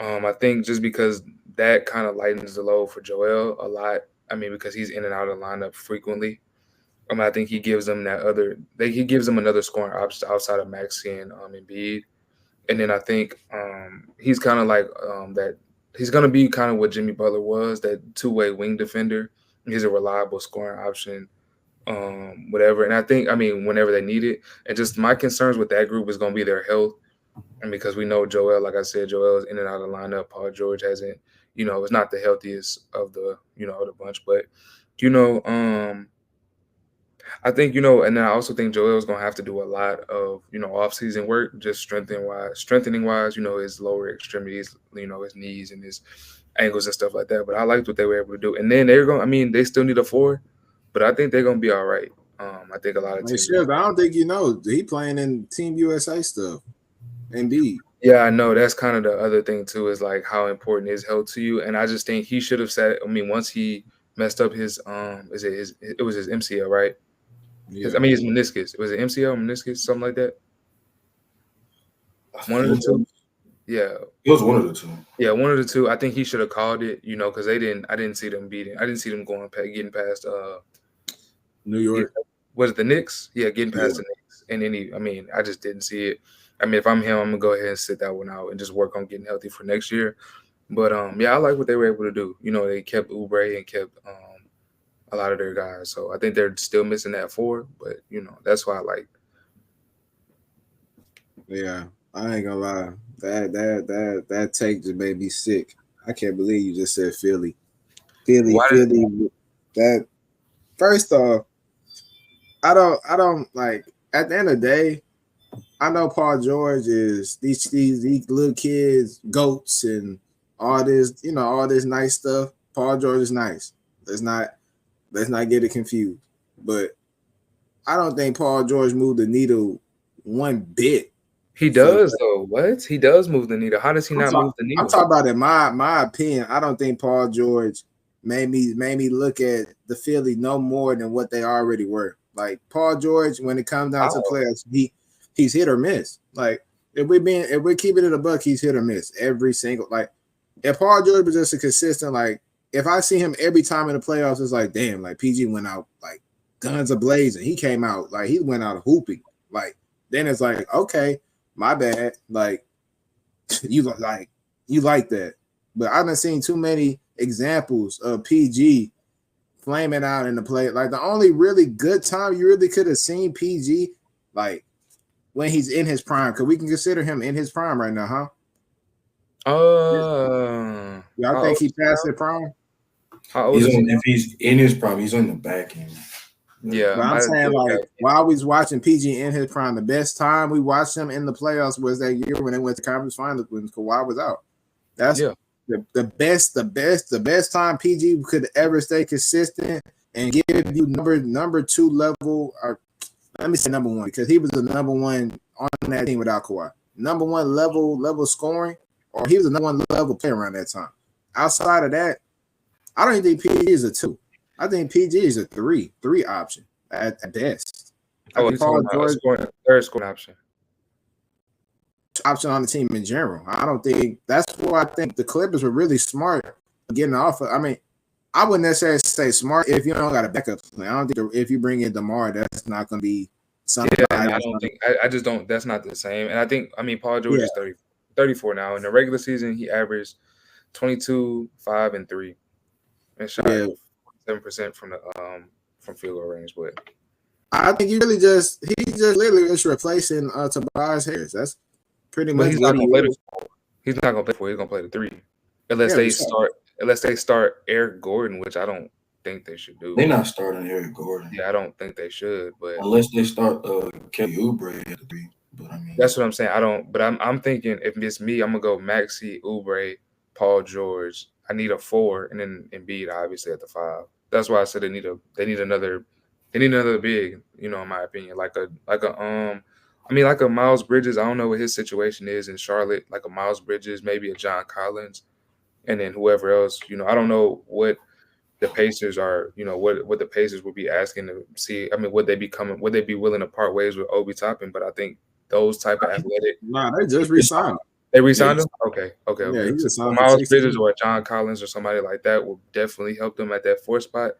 [SPEAKER 2] I think just because that kind of lightens the load for Joel a lot. I mean, because he's in and out of the lineup frequently. I think he gives them another scoring option outside of Maxey and Embiid. And then I think he's kind of like that. He's going to be kind of what Jimmy Butler was, that two-way wing defender. He's a reliable scoring option, whatever. And I think, whenever they need it, and just my concerns with that group is going to be their health. And because we know Joel, like I said, Joel is in and out of the lineup. Paul George hasn't, is not the healthiest of the, of the bunch. But, I think, and then I also think Joel's going to have to do a lot of, off-season work, just strengthening wise, his lower extremities, his knees and his ankles and stuff like that. But I liked what they were able to do. And then they still need a 4, but I think they're going to be all right. I think a lot of teams.
[SPEAKER 1] I don't think he playing in Team USA stuff. Indeed.
[SPEAKER 2] Yeah, I know. That's kind of the other thing, too, is like how important is health to you. And I just think he should have said, once he messed up his, it was his MCL, right? Yeah. His meniscus. Was it MCL, meniscus, something like that? One of the two. Yeah.
[SPEAKER 3] It was one of the two.
[SPEAKER 2] Yeah, one of the two. I think he should have called it, because I didn't see them beating. I didn't see them getting past
[SPEAKER 1] New York.
[SPEAKER 2] Was it the Knicks? Yeah, getting past the Knicks. And then I just didn't see it. If I'm him, I'm gonna go ahead and sit that one out and just work on getting healthy for next year. But I like what they were able to do. They kept Oubre and kept a lot of their guys. So I think they're still missing that 4, but that's why I like.
[SPEAKER 1] Yeah, I ain't gonna lie. That take just made me sick. I can't believe you just said Philly. Philly. That first off, I don't like. At the end of the day, I know Paul George is these little kids, goats, and all this, all this nice stuff. Paul George is nice. Let's not get it confused. But I don't think Paul George moved the needle one bit.
[SPEAKER 2] He does, though. What? He does move the needle. How does he not move the needle?
[SPEAKER 1] I'm talking about in my opinion. I don't think Paul George made me look at the Philly no more than what they already were. Like Paul George, when it comes down to players, he's hit or miss. Like if we're keeping it a buck, he's hit or miss every single. Like if Paul George was just a consistent, like if I see him every time in the playoffs, it's like damn, like PG went out like guns a blazing. He came out like he went out hooping. Like then it's like okay, my bad. Like you like that, but I've been seeing too many examples of PG flaming out in the play. Like the only really good time you really could have seen PG, like when he's in his prime, because we can consider him in his prime right now, huh? Y'all think he passed the prime?
[SPEAKER 2] How old is he?
[SPEAKER 3] If he's in his prime, he's on the back end.
[SPEAKER 2] Yeah,
[SPEAKER 1] But I'm saying, like, while we was watching PG in his prime, the best time we watched him in the playoffs was that year when they went to conference finals when Kawhi was out. That's the best time PG could ever stay consistent and give you number 2 level, or let me say number 1, because he was the number 1 on that team without Kawhi. Number 1 level scoring, or he was the number 1 level player around that time. Outside of that, I don't even think PG is a 2. I think PG is a 3 option at best.
[SPEAKER 2] He's Paul George, third scoring
[SPEAKER 1] option on the team in general. I don't think that's why I think the Clippers were really smart getting off of. I mean, I wouldn't necessarily say smart if you don't got a backup plan. I don't think if you bring in DeMar, that's not going to be something.
[SPEAKER 2] Yeah, I don't think. I just don't. That's not the same. And I think. I mean, Paul George is 34 now. In the regular season, he averaged 22, 5, and 3, and shot 7% from field goal range. But
[SPEAKER 1] I think he's just literally just replacing Tobias Harris. That's pretty much.
[SPEAKER 2] He's not going to play the 4. He's not going to play 4. He's going to play the 3 unless they start Eric Gordon, which I don't think they should do.
[SPEAKER 3] They're not starting Eric Gordon.
[SPEAKER 2] Yeah, I don't think they should. But
[SPEAKER 3] unless they start Kelly Oubre at the 3. But I mean,
[SPEAKER 2] that's what I'm saying. I don't. But I'm thinking if it's me, I'm gonna go Maxey, Oubre, Paul George. I need a 4, and then Embiid obviously at the 5. That's why I said they need another big. You know, in my opinion, like a Miles Bridges. I don't know what his situation is in Charlotte. Like a Miles Bridges, maybe a John Collins, and then whoever else. You know, I don't know what the Pacers are. You know, what the Pacers would be asking to see. I mean, would they be willing to part ways with Obi Toppin? But I think those type of athletic.
[SPEAKER 1] Nah, they just re-signed.
[SPEAKER 2] They re-signed him? Okay.
[SPEAKER 1] Yeah,
[SPEAKER 2] so Miles Bridges or John Collins or somebody like that will definitely help them at that 4 spot.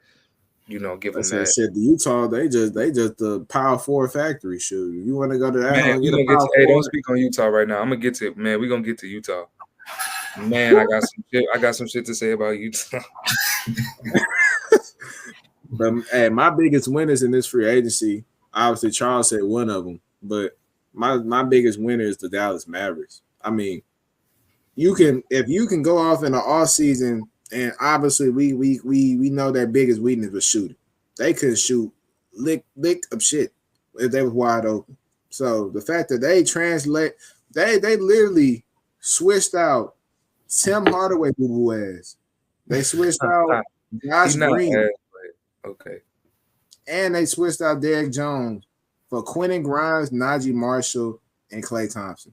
[SPEAKER 2] You know, give them that.
[SPEAKER 1] Shit, the Utah, they just the power 4 factory. Shoot, you want to go to that?
[SPEAKER 2] Man, don't speak on Utah right now. I'm gonna get to it, man. We're gonna get to Utah. Man, I got some shit to say about Utah.
[SPEAKER 1] But hey, my biggest winners in this free agency, obviously Charles said one of them, but my biggest winner is the Dallas Mavericks. I mean, if you can go off in the off season, and obviously we know their biggest weakness was shooting. They couldn't shoot lick of shit if they was wide open. So the fact that they literally switched out Tim Hardaway boo-boo ass. They switched out Josh Green.
[SPEAKER 2] Okay.
[SPEAKER 1] And they switched out Derek Jones for Quentin Grimes, Najee Marshall, and Klay Thompson.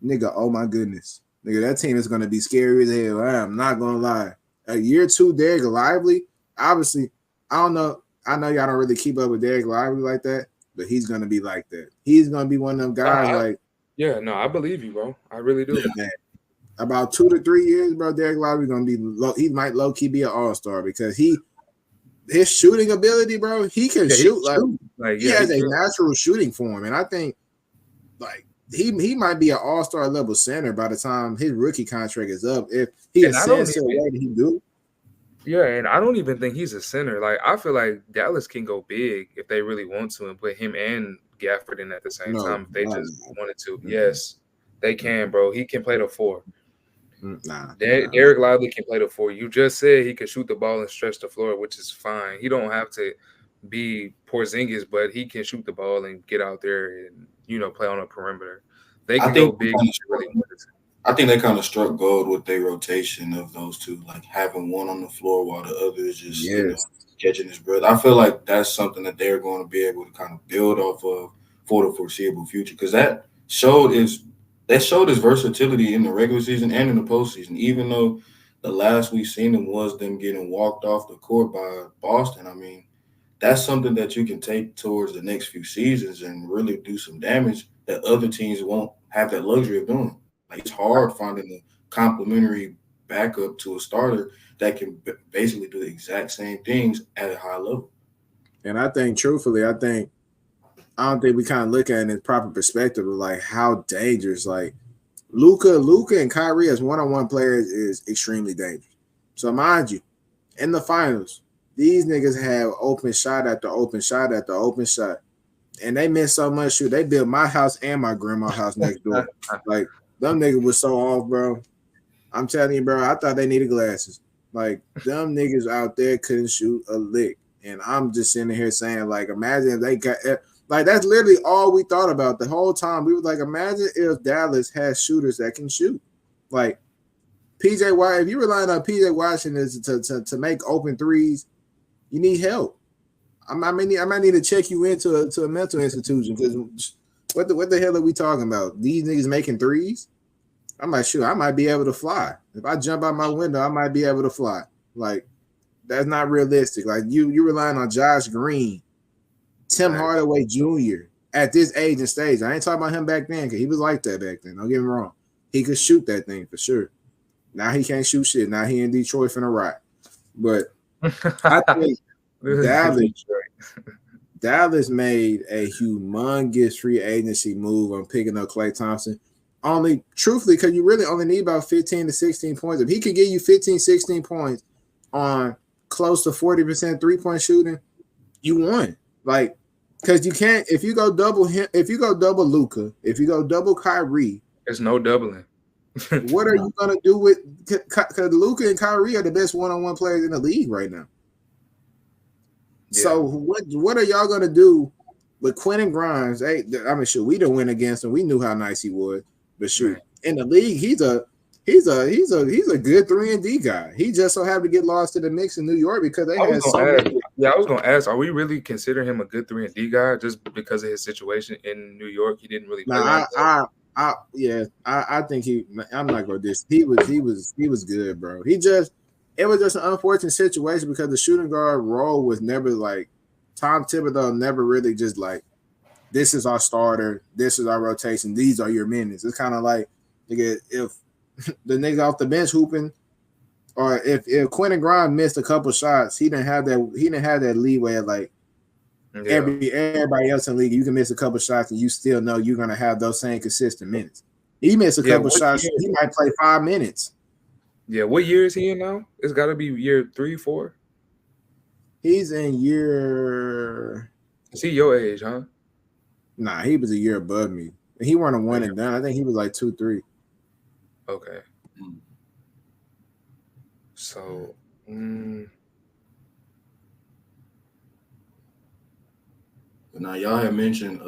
[SPEAKER 1] Nigga, oh my goodness. Nigga, that team is going to be scary as hell. I'm not going to lie. A year 2, Derek Lively, obviously, I don't know. I know y'all don't really keep up with Derek Lively like that, but he's going to be like that. He's going to be one of them guys
[SPEAKER 2] I believe you, bro. I really do.
[SPEAKER 1] Man. About 2 to 3 years, bro, Derek Lively going to be he might low-key be an all-star because his shooting ability, bro, he can shoot. He has a natural shooting form, and I think he might be an all-star level center by the time his rookie contract is up. If he ascends to the way that he do.
[SPEAKER 2] Yeah, and I don't even think he's a center. Like, I feel like Dallas can go big if they really want to and put him and Gafford in at the same time if they just wanted to. Mm-hmm. Yes, they can, bro. He can play the 4. Derek Lively can play the 4. You just said he can shoot the ball and stretch the floor, which is fine. He don't have to be Porzingis, but he can shoot the ball and get out there and, you know, play on a perimeter. They can go big.
[SPEAKER 3] I think they kind of struck gold with their rotation of those two, like having one on the floor while the other is just catching his breath. I feel like that's something that they're going to be able to kind of build off of for the foreseeable future because that showed his versatility in the regular season and in the postseason, even though the last we've seen him was them getting walked off the court by Boston. I mean, that's something that you can take towards the next few seasons and really do some damage that other teams won't have that luxury of doing. Like, it's hard finding a complementary backup to a starter that can basically do the exact same things at a high level.
[SPEAKER 1] And I think, truthfully, I don't think we kind of look at it in the proper perspective of like how dangerous. Like Luka and Kyrie as one-on-one players is extremely dangerous. So mind you, in the finals, these niggas have open shot after open shot after open shot, and they miss so much shoot. They built my house and my grandma's house next door. Like them niggas was so off, bro. I'm telling you, bro. I thought they needed glasses. Like them niggas out there couldn't shoot a lick. And I'm just sitting here saying, like, imagine if they got like that's literally all we thought about the whole time. We were like, imagine if Dallas has shooters that can shoot. Like PJ Watt, if you relying on PJ Washington to make open threes, you need help. I might need to check you into a mental institution because what the hell are we talking about? These niggas making threes? I'm like, sure, I might be able to fly. If I jump out my window, I might be able to fly. Like, that's not realistic. Like, you relying on Josh Green, Tim Hardaway Jr. at this age and stage. I ain't talking about him back then because he was like that back then. Don't get me wrong. He could shoot that thing for sure. Now he can't shoot shit. Now he in Detroit finna rot. But I think Dallas made a humongous free agency move on picking up Klay Thompson. Only, truthfully, because you really only need about 15 to 16 points. If he could give you 15, 16 points on close to 40% three-point shooting, you won. Like, because you can't, if you go double him, if you go double Luka, if you go double Kyrie,
[SPEAKER 2] there's no doubling.
[SPEAKER 1] What are you gonna do with? Because Luka and Kyrie are the best one-on-one players in the league right now. Yeah. So what are y'all gonna do with Quentin Grimes? Hey, I mean, sure, we didn't win against him. We knew how nice he was, but shoot, in the league, he's a good 3-and-D guy. He just so happened to get lost to the mix in New York because they had so many.
[SPEAKER 2] Yeah, I was gonna ask, are we really considering him a good 3-and-D guy just because of his situation in New York? He didn't really play
[SPEAKER 1] I think I'm not gonna diss. He was good, bro. It was just an unfortunate situation because the shooting guard role was never like Tom Thibodeau never really just like this is our starter, this is our rotation, these are your minutes. It's kind of like if the nigga off the bench hooping, or if Quentin Grimes missed a couple shots, he didn't have that leeway of like everybody else in the league. You can miss a couple shots and you still know you're gonna have those same consistent minutes. He missed a couple shots, he might play 5 minutes.
[SPEAKER 2] Yeah, what year is he in now? It's got to be year 3, 4.
[SPEAKER 1] He's in year.
[SPEAKER 2] Is he your age, huh?
[SPEAKER 1] Nah, he was a year above me. He weren't a one and done. I think he was like 2, 3.
[SPEAKER 2] Okay. So,
[SPEAKER 3] now y'all have mentioned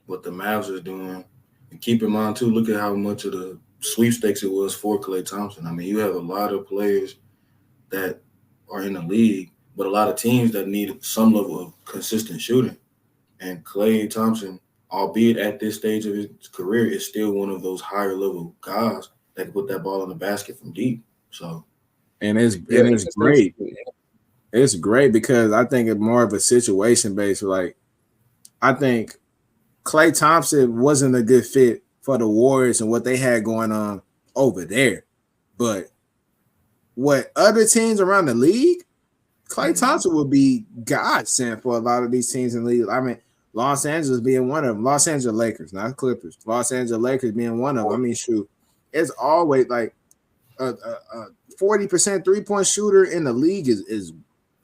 [SPEAKER 3] what the Mavs is doing, and keep in mind too. Look at how much of the sweepstakes it was for Klay Thompson. I mean, you have a lot of players that are in the league, but a lot of teams that need some level of consistent shooting. And Klay Thompson, albeit at this stage of his career, is still one of those higher level guys that can put that ball in the basket from deep. So,
[SPEAKER 1] and it's great. It's great because I think it's more of a situation based. Like, I think Klay Thompson wasn't a good fit for the Warriors and what they had going on over there. But what other teams around the league, Klay Thompson would be godsend for a lot of these teams in the league. I mean, Los Angeles being one of them. Los Angeles Lakers, not Clippers. Los Angeles Lakers being one of them. I mean, shoot, it's always like a 40% three-point shooter in the league is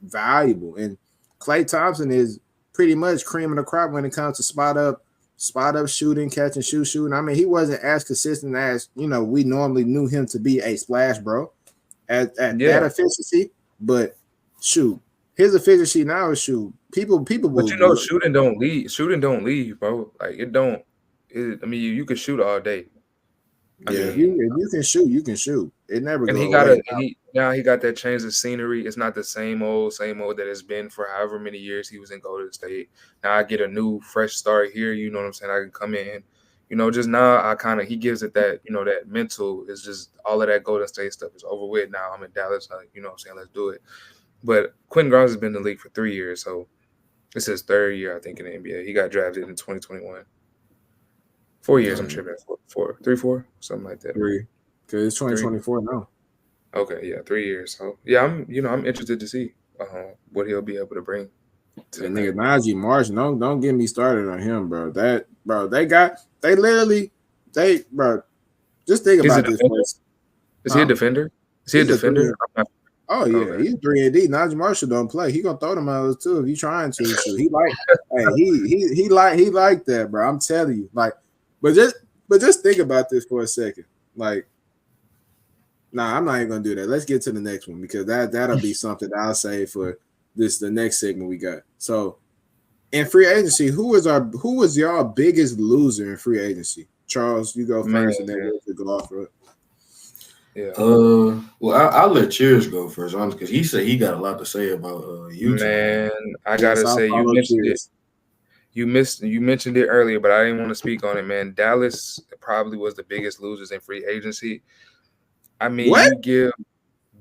[SPEAKER 1] valuable. And Klay Thompson is pretty much cream of the crop when it comes to spot up shooting, catch and shoot shooting. I mean, he wasn't as consistent as, we normally knew him to be a splash bro at that efficiency. But shoot, his efficiency now is shoot. People will,
[SPEAKER 2] shooting don't leave, bro. Like I mean, you can shoot all day.
[SPEAKER 1] If you can shoot, you can shoot. It never goes
[SPEAKER 2] away. Now he got that change of scenery. It's not the same old that it's been for however many years he was in Golden State. Now I get a new fresh start here. You know what I'm saying? I can come in. Just now he gives it that, that mental is just all of that Golden State stuff is over with now. I'm in Dallas. You know what I'm saying? Let's do it. But Quentin Grimes has been in the league for 3 years, so it's his 3rd year, I think, in the NBA. He got drafted in 2021. 4 years, I'm tripping. 4, something like that.
[SPEAKER 1] 3, because it's 2024 now.
[SPEAKER 2] Okay, yeah, 3 years. So yeah, I'm interested to see what he'll be able to bring.
[SPEAKER 1] To nigga Najee Marshall, don't get me started on him, bro. Just think about this place.
[SPEAKER 2] Is he a defender? Is he a defender?
[SPEAKER 1] Oh yeah, okay. He's 3-and-D. Najee Marshall don't play. He gonna throw them out too if you trying to. So he like, he like that, bro. I'm telling you, like, but just think about this for a second. Like, Nah, I'm not even gonna do that. Let's get to the next one because that'll be something I'll say for the next segment we got. So in free agency, who was y'all biggest loser in free agency? Charles, you go
[SPEAKER 2] Man,
[SPEAKER 1] first, and then we'll go off for it.
[SPEAKER 2] yeah.
[SPEAKER 3] Well, I'll let Cheers go first, honestly, because he said he got a lot to say about Utah.
[SPEAKER 2] Man, I
[SPEAKER 1] Yes,
[SPEAKER 2] gotta
[SPEAKER 1] I'll
[SPEAKER 2] say you
[SPEAKER 1] follow
[SPEAKER 2] mentioned it.
[SPEAKER 1] Cheers.
[SPEAKER 2] You mentioned it earlier, but I didn't want to speak on it, man. Dallas probably was the biggest losers in free agency. I mean,
[SPEAKER 1] What?
[SPEAKER 2] you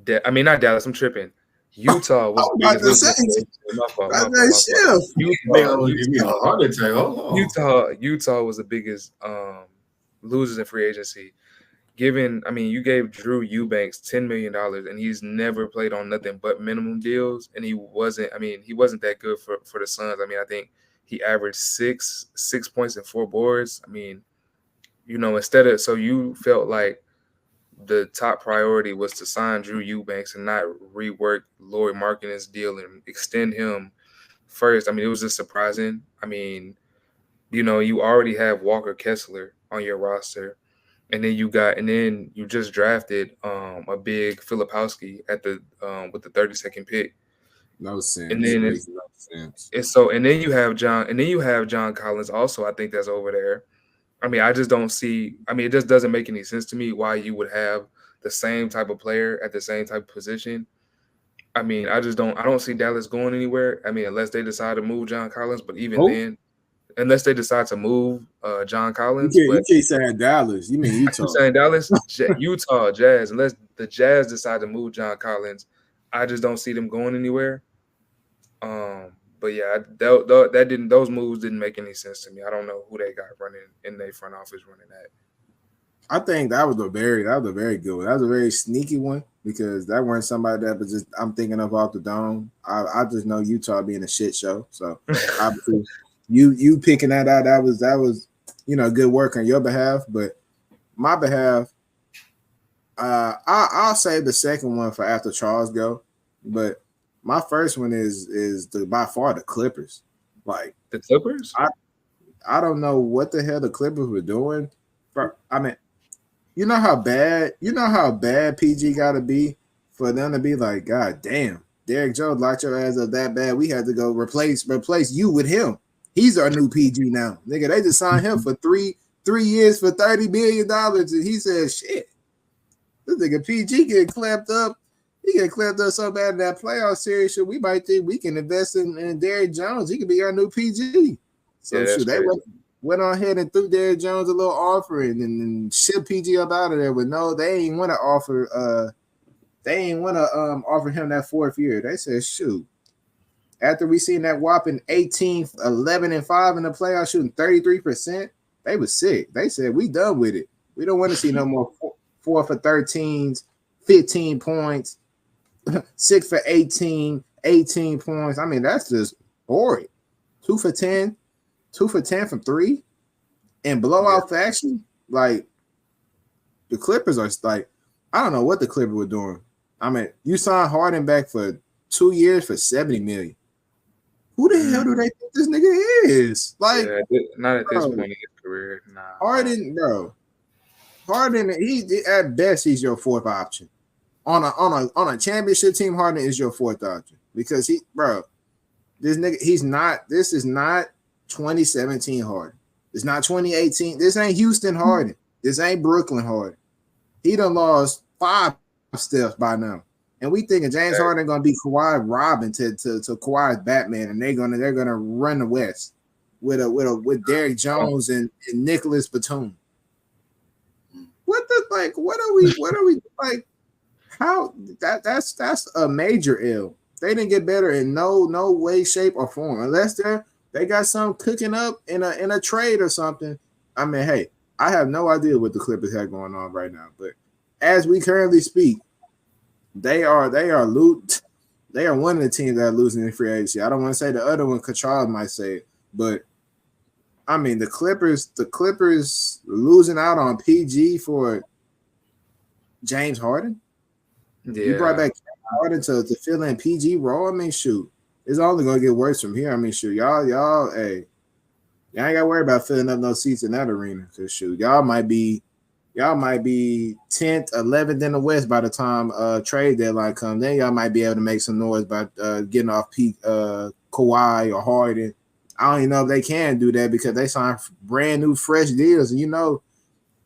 [SPEAKER 2] give I mean, not Dallas, I'm tripping. Utah was
[SPEAKER 1] I'm
[SPEAKER 2] the
[SPEAKER 1] about
[SPEAKER 2] biggest
[SPEAKER 1] to
[SPEAKER 2] loser
[SPEAKER 1] say,
[SPEAKER 2] in free agency. My fault,
[SPEAKER 1] I
[SPEAKER 2] my fault, my fault.
[SPEAKER 1] Chef.
[SPEAKER 3] They almost give me a heart attack. Hold on.
[SPEAKER 2] Utah was the biggest losers in free agency. I mean, you gave Drew Eubanks $10 million, and he's never played on nothing but minimum deals, and he wasn't that good for the Suns. I mean, I think he averaged six points and 4 boards. I mean, so you felt like the top priority was to sign Drew Eubanks and not rework Lauri Markkanen's deal and extend him first. I mean, it was just surprising. I mean, you already have Walker Kessler on your roster. And then you just drafted a big Filipowski at the with the 32nd pick.
[SPEAKER 1] No sense.
[SPEAKER 2] And then
[SPEAKER 1] Makes no sense.
[SPEAKER 2] and then you have John Collins also. I think that's over there. I mean, I just don't see. I mean, it just doesn't make any sense to me why you would have the same type of player at the same type of position. I mean, I don't see Dallas going anywhere. I mean, unless they decide to move John Collins, but even
[SPEAKER 1] Oh,
[SPEAKER 2] then, unless they decide to move John Collins,
[SPEAKER 1] you
[SPEAKER 2] but
[SPEAKER 1] can't say Dallas. You mean
[SPEAKER 2] I'm
[SPEAKER 1] Utah?
[SPEAKER 2] saying Dallas, Utah Jazz. Unless the Jazz decide to move John Collins, I just don't see them going anywhere. But yeah, those moves didn't make any sense to me. I don't know who they got running in their front office running that.
[SPEAKER 1] I think that was a very good one. That was a very sneaky one because that weren't somebody that was just I'm thinking of off the dome. I just know Utah being a shit show. So obviously you picking that out, that was good work on your behalf. But my behalf, I'll save the second one for after Charles go. But my first one is by far the Clippers. Like
[SPEAKER 2] The Clippers?
[SPEAKER 1] I don't know what the hell the Clippers were doing. I mean, you know how bad PG got to be for them to be like, God damn, Derrick Jones locked your ass up that bad. We had to go replace you with him. He's our new PG now, nigga. They just signed him for three years for $30 million, and he said, shit, this nigga PG get clamped up. He get clamped up so bad in that playoff series. So we might think we can invest in Derrick Jones. He could be our new PG. So
[SPEAKER 2] Yeah, that's
[SPEAKER 1] they
[SPEAKER 2] crazy.
[SPEAKER 1] went on ahead and threw Derrick Jones a little offer and shipped PG up out of there. But no, they ain't want to offer. They ain't want to offer him that 4th year. They said, shoot. After we seen that whopping 18, 11, and 5 in the playoffs, shooting 33%, they was sick. They said, we done with it. We don't want to see no more 4 for 13s, 15 points, 6 for 18 points. I mean, that's just boring. 2 for 10 from 3 and blowout fashion. Like the Clippers are like, I don't know what the Clippers were doing. I mean, you signed Harden back for 2 years for $70 million. Who the hell do they think this nigga is? Like,
[SPEAKER 2] not at this point in his career. Nah.
[SPEAKER 1] Harden, bro. Harden, he at best he's your 4th option. On a championship team, Harden is your 4th option because this nigga, this is not 2017 Harden. It's not 2018. This ain't Houston Harden. This ain't Brooklyn Harden. He done lost 5 steps by now. And we thinking James Harden gonna be Kawhi Robin to Kawhi's Batman, and they're gonna run the West with Derrick Jones and Nicholas Batum. What are we like? How that's a major L. They didn't get better in no way, shape, or form unless they got something cooking up in a trade or something. I mean, hey, I have no idea what the Clippers have going on right now, but as we currently speak, they are one of the teams that are losing in free agency. I don't want to say the other one, Charles might say it, but I mean the Clippers losing out on PG for James Harden.
[SPEAKER 2] Yeah.
[SPEAKER 1] You brought back Harden to fill in PG role. I mean, shoot, it's only gonna get worse from here. I mean, shoot, y'all, hey, y'all ain't gotta worry about filling up no seats in that arena. Cause shoot, y'all might be y'all might be 10th, 11th in the West by the time trade deadline comes. Then y'all might be able to make some noise by getting off peak Kawhi or Harden. I don't even know if they can do that because they signed brand new, fresh deals. And a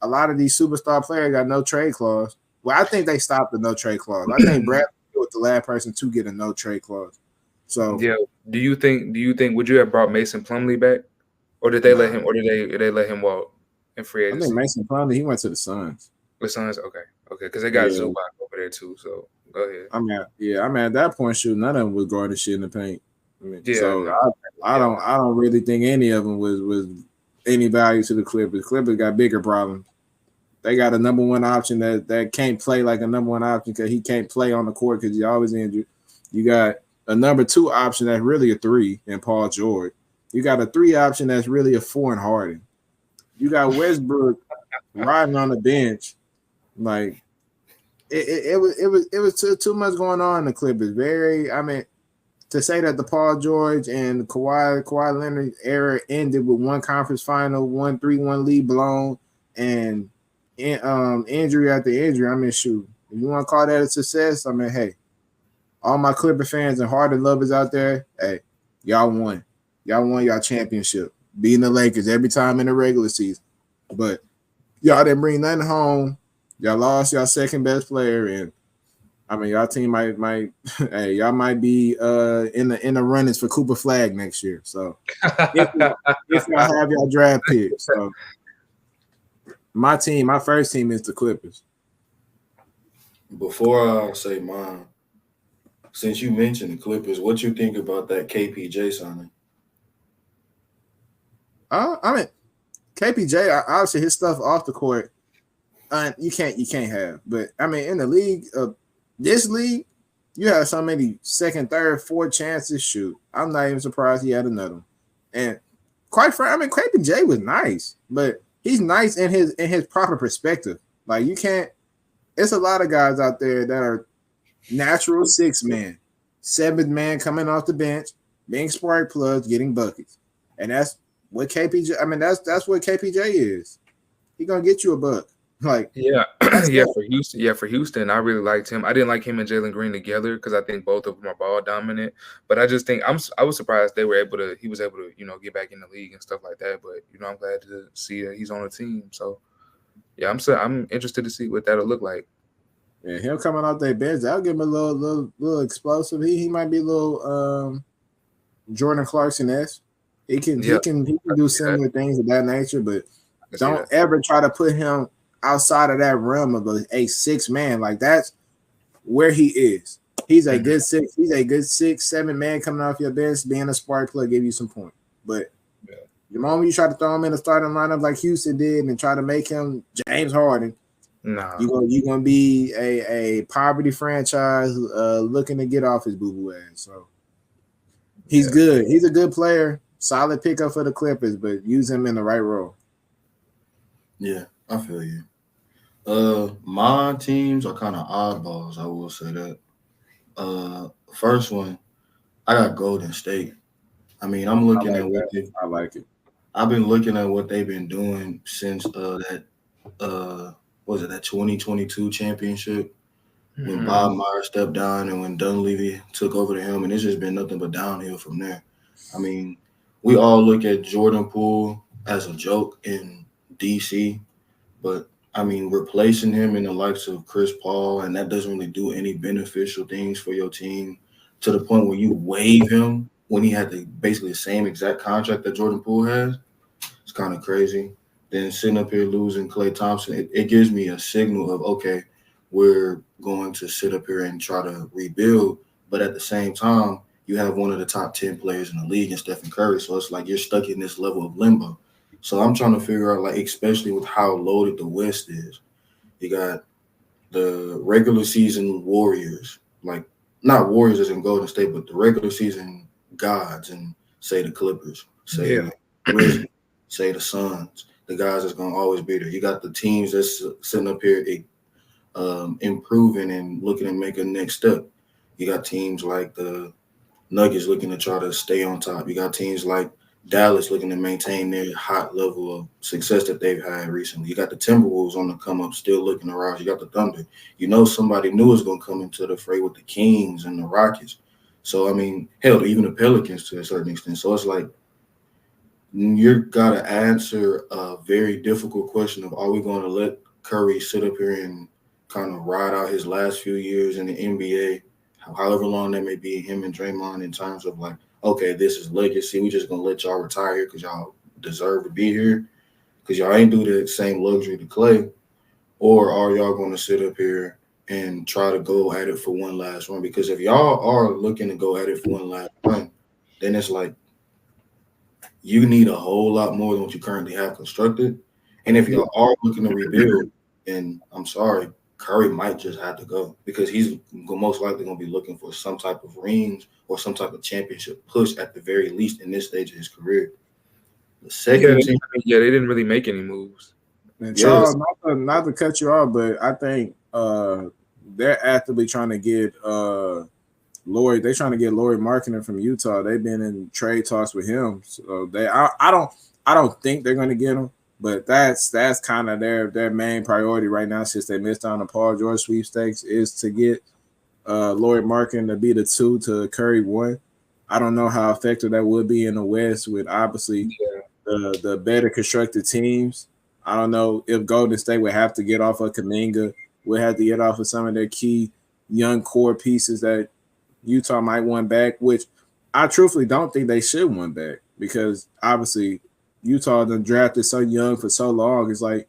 [SPEAKER 1] lot of these superstar players got no trade clause. Well, I think they stopped the no trade clause. I think Brad was the last person to get a no trade clause. So
[SPEAKER 2] yeah. Do you think would you have brought Mason Plumlee back? Or did they let him? Or did they let him walk in free
[SPEAKER 1] I think
[SPEAKER 2] agency?
[SPEAKER 1] Mason Plumlee, he went to the Suns.
[SPEAKER 2] The Suns, okay, because they got
[SPEAKER 1] Yeah.
[SPEAKER 2] Zubac over there too. So go ahead.
[SPEAKER 1] I mean, at that point, shoot, none of them was guarding shit in the paint. I mean,
[SPEAKER 2] Yeah,
[SPEAKER 1] so
[SPEAKER 2] no.
[SPEAKER 1] I don't really think any of them was any value to the Clippers. Clippers got bigger problems. They got a number one option that can't play like a number one option because he can't play on the court because he's always injured. You got a number two option that's really a three in Paul George. You got a three option that's really a four in Harden. You got Westbrook riding on the bench. Like it was too much going on in the Clippers. To say that the Paul George and Kawhi Leonard era ended with one conference final, 3-1 lead blown, and injury after injury. I mean, shoot, if you want to call that a success, I mean, hey, all my Clipper fans and Harden lovers out there, hey, y'all won y'all championship, beating the Lakers every time in the regular season, but y'all didn't bring nothing home. Y'all lost y'all second best player, and I mean, y'all team might hey, y'all might be in the runnings for Cooper Flag next year. So if y'all have y'all draft picks, so my first team is the Clippers.
[SPEAKER 3] Before I say mine, since you mentioned the Clippers, what you think about that KPJ signing?
[SPEAKER 1] I mean, KPJ, obviously his stuff off the court, you can't have. But I mean, in the league, this league, you have so many second, third, fourth chances. Shoot, I'm not even surprised he had another one. And quite frankly, I mean, KPJ was nice, but he's nice in his proper perspective. Like you can't. It's a lot of guys out there that are natural six man, seventh man coming off the bench, being spark plugs, getting buckets, and that's what KPJ. I mean, that's what KPJ is. He gonna get you a buck. Like
[SPEAKER 2] yeah, for Houston, I really liked him. I didn't like him and Jalen Green together because I think both of them are ball dominant. But I just think I was surprised he was able to get back in the league and stuff like that. But I'm glad to see that he's on the team. So yeah, I'm interested to see what that'll look like.
[SPEAKER 1] Yeah, him coming off that bench, that'll give him a little explosive. He might be a little Jordan Clarkson-esque. He can do similar things of that nature, but don't ever try to put him outside of that realm of a six man. Like that's where he is. He's a good six. He's a good 6-7 man coming off your bench, being a spark plug, give you some points. But the moment you try to throw him in the starting lineup like Houston did and try to make him James Harden, you're gonna be a poverty franchise looking to get off his boo-boo ass. So he's good. He's a good player. Solid pickup for the Clippers, but use him in the right role.
[SPEAKER 3] Yeah, I feel you. My teams are kind of oddballs, I will say that. First one, I got Golden State. I mean, I'm looking at what
[SPEAKER 1] I like it.
[SPEAKER 3] I've been looking at what they've been doing since that 2022 championship when Bob Myers stepped down and when Dunleavy took over to him, and it's just been nothing but downhill from there. I mean, we all look at Jordan Poole as a joke in DC, but I mean, replacing him in the likes of Chris Paul, and that doesn't really do any beneficial things for your team to the point where you waive him when he had basically the same exact contract that Jordan Poole has. It's kind of crazy. Then sitting up here losing Klay Thompson, it gives me a signal of, okay, we're going to sit up here and try to rebuild. But at the same time, you have one of the top 10 players in the league in Stephen Curry. So it's like you're stuck in this level of limbo. So I'm trying to figure out, like, especially with how loaded the West is. You got the regular season Warriors, like not Warriors as in Golden State, but the regular season gods, and say the Clippers, say the Grizzlies, say the Suns, the guys that's gonna always be there. You got the teams that's sitting up here improving and looking to make a next step. You got teams like the Nuggets looking to try to stay on top. You got teams like Dallas looking to maintain their hot level of success that they've had recently. You got the Timberwolves on the come up, still looking to rise. You got the Thunder. You know somebody new is going to come into the fray with the Kings and the Rockets. So, I mean, hell, even the Pelicans to a certain extent. So it's like you got to answer a very difficult question of, are we going to let Curry sit up here and kind of ride out his last few years in the NBA, however long that may be, him and Draymond, in terms of like, okay, this is legacy. We just gonna let y'all retire here because y'all deserve to be here because y'all ain't do the same luxury to Clay, or are y'all gonna sit up here and try to go at it for one last run? Because if y'all are looking to go at it for one last run, then it's like you need a whole lot more than what you currently have constructed. And if y'all are looking to rebuild, then I'm sorry, Curry might just have to go because he's most likely going to be looking for some type of rings or some type of championship push at the very least in this stage of his career. The second team,
[SPEAKER 2] they didn't really make any moves.
[SPEAKER 1] And Charles, not to cut you off, but I think they're actively trying to get Lori. They're trying to get Lori Markkinen from Utah. They've been in trade talks with him. So I don't think they're going to get him, but that's kind of their main priority right now since they missed on the Paul George sweepstakes is to get Lori Markkinen to be the 2 to Curry 1. I don't know how effective that would be in the West with obviously the better constructed teams. I don't know if Golden State would have to get off of Kuminga, would have to get off of some of their key young core pieces that Utah might want back, which I truthfully don't think they should want back because obviously Utah done drafted so young for so long. It's like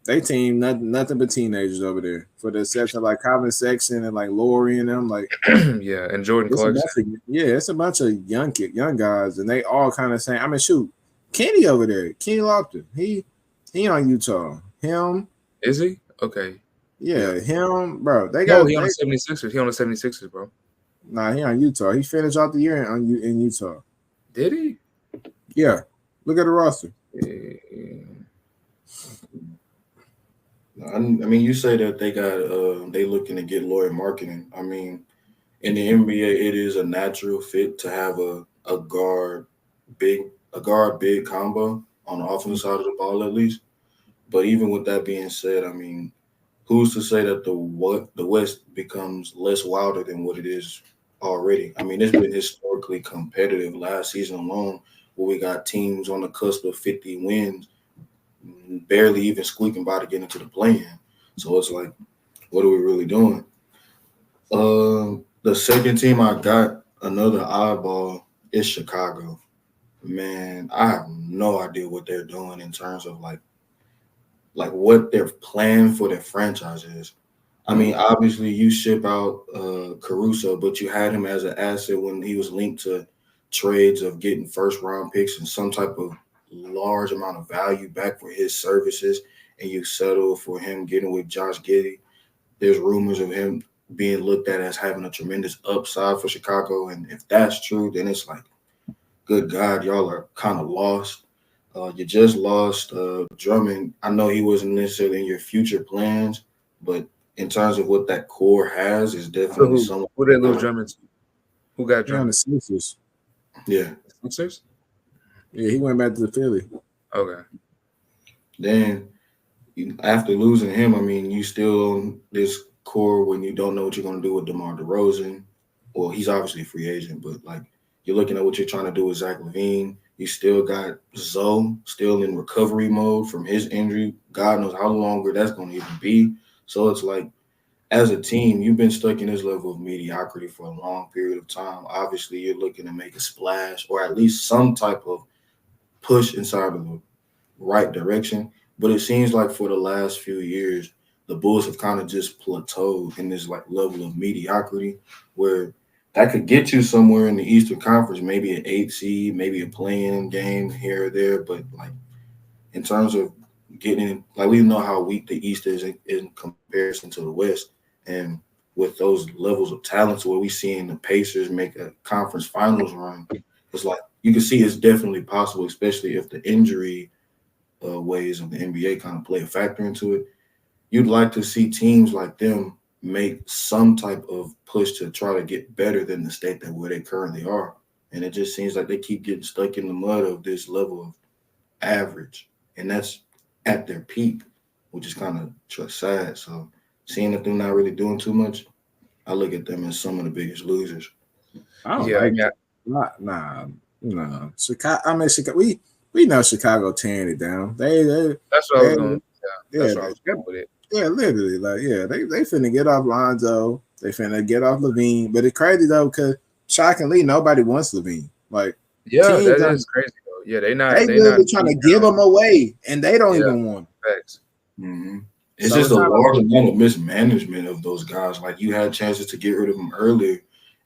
[SPEAKER 1] they team nothing but teenagers over there, for the exception of like Calvin Sexton and like Laurie and them. Like
[SPEAKER 2] yeah, and Jordan Clarkson.
[SPEAKER 1] It's a bunch of young guys, and they all kind of saying, I mean, shoot, Kenny over there, Kenny Lofton, he on Utah. Him
[SPEAKER 2] is he? Okay.
[SPEAKER 1] Yeah, him, bro. He on
[SPEAKER 2] the 76ers. He on the 76ers, bro.
[SPEAKER 1] Nah, he on Utah. He finished out the year in Utah.
[SPEAKER 2] Did he?
[SPEAKER 1] Yeah. Look at the roster.
[SPEAKER 3] I mean, you say that they looking to get Lori Markkinen. I mean, in the NBA, it is a natural fit to have a guard big combo on the offensive side of the ball at least. But even with that being said, I mean, who's to say that the West becomes less wilder than what it is already? I mean, it's been historically competitive last season alone, where we got teams on the cusp of 50 wins, barely even squeaking by to get into the play-in. So it's like, what are we really doing? The second team I got, another oddball, is Chicago. Man, I have no idea what they're doing in terms of like what their plan for their franchise is. I mean, obviously you ship out Caruso, but you had him as an asset when he was linked to trades of getting first round picks and some type of large amount of value back for his services, and you settle for him getting with Josh Giddey. There's rumors of him being looked at as having a tremendous upside for Chicago, and if that's true, then it's like, good God, y'all are kind of lost. You just lost Drummond. I know he wasn't necessarily in your future plans, but in terms of what that core has, is definitely someone.
[SPEAKER 2] Who they lose Drummond to? Who got Drummond?
[SPEAKER 1] On the Sixers.
[SPEAKER 3] Yeah.
[SPEAKER 2] Sixers?
[SPEAKER 1] Yeah, he went back to the Philly.
[SPEAKER 2] Okay.
[SPEAKER 3] Then after losing him, I mean, you still on this core when you don't know what you're going to do with DeMar DeRozan. Well, he's obviously a free agent, but like you're looking at what you're trying to do with Zach LaVine. You still got Zoe still in recovery mode from his injury. God knows how longer that's going to even be. So it's like, as a team, you've been stuck in this level of mediocrity for a long period of time. Obviously, you're looking to make a splash or at least some type of push inside of the right direction. But it seems like for the last few years, the Bulls have kind of just plateaued in this like level of mediocrity where that could get you somewhere in the Eastern Conference, maybe an 8 seed, maybe a play-in game here or there. But like in terms of getting, like we know how weak the East is in comparison to the West, and with those levels of talent, where we seeing the Pacers make a conference finals run, it's like you can see it's definitely possible, especially if the injury ways of the NBA kind of play a factor into it. You'd like to see teams like them make some type of push to try to get better than the state that where they currently are. and it just seems like they keep getting stuck in the mud of this level of average, and that's at their peak, which is kind of sad. So seeing that they're not really doing too much, I look at them as some of the biggest losers.
[SPEAKER 1] I don't
[SPEAKER 2] Yeah,
[SPEAKER 1] like
[SPEAKER 2] yeah,
[SPEAKER 1] nah. Chicago. I mean, Chicago. We know Chicago tearing it down.
[SPEAKER 2] that's what I was
[SPEAKER 1] They
[SPEAKER 2] going. Yeah,
[SPEAKER 1] yeah,
[SPEAKER 2] that's what I was going with it.
[SPEAKER 1] yeah, literally, like, yeah, they finna get off Lonzo. They finna get off Levine. But it's crazy though, because shockingly, nobody wants Levine. Like
[SPEAKER 2] Yeah,
[SPEAKER 1] teams,
[SPEAKER 2] that is crazy though. Yeah,
[SPEAKER 1] they
[SPEAKER 2] they not
[SPEAKER 1] literally trying to give them away, and they don't
[SPEAKER 2] yeah,
[SPEAKER 1] even want them.
[SPEAKER 2] facts.
[SPEAKER 3] Mm-hmm. It's
[SPEAKER 1] So
[SPEAKER 3] just
[SPEAKER 1] it's
[SPEAKER 3] a
[SPEAKER 1] not
[SPEAKER 3] large amount of mismanagement of those guys. Like you had chances to get rid of them earlier,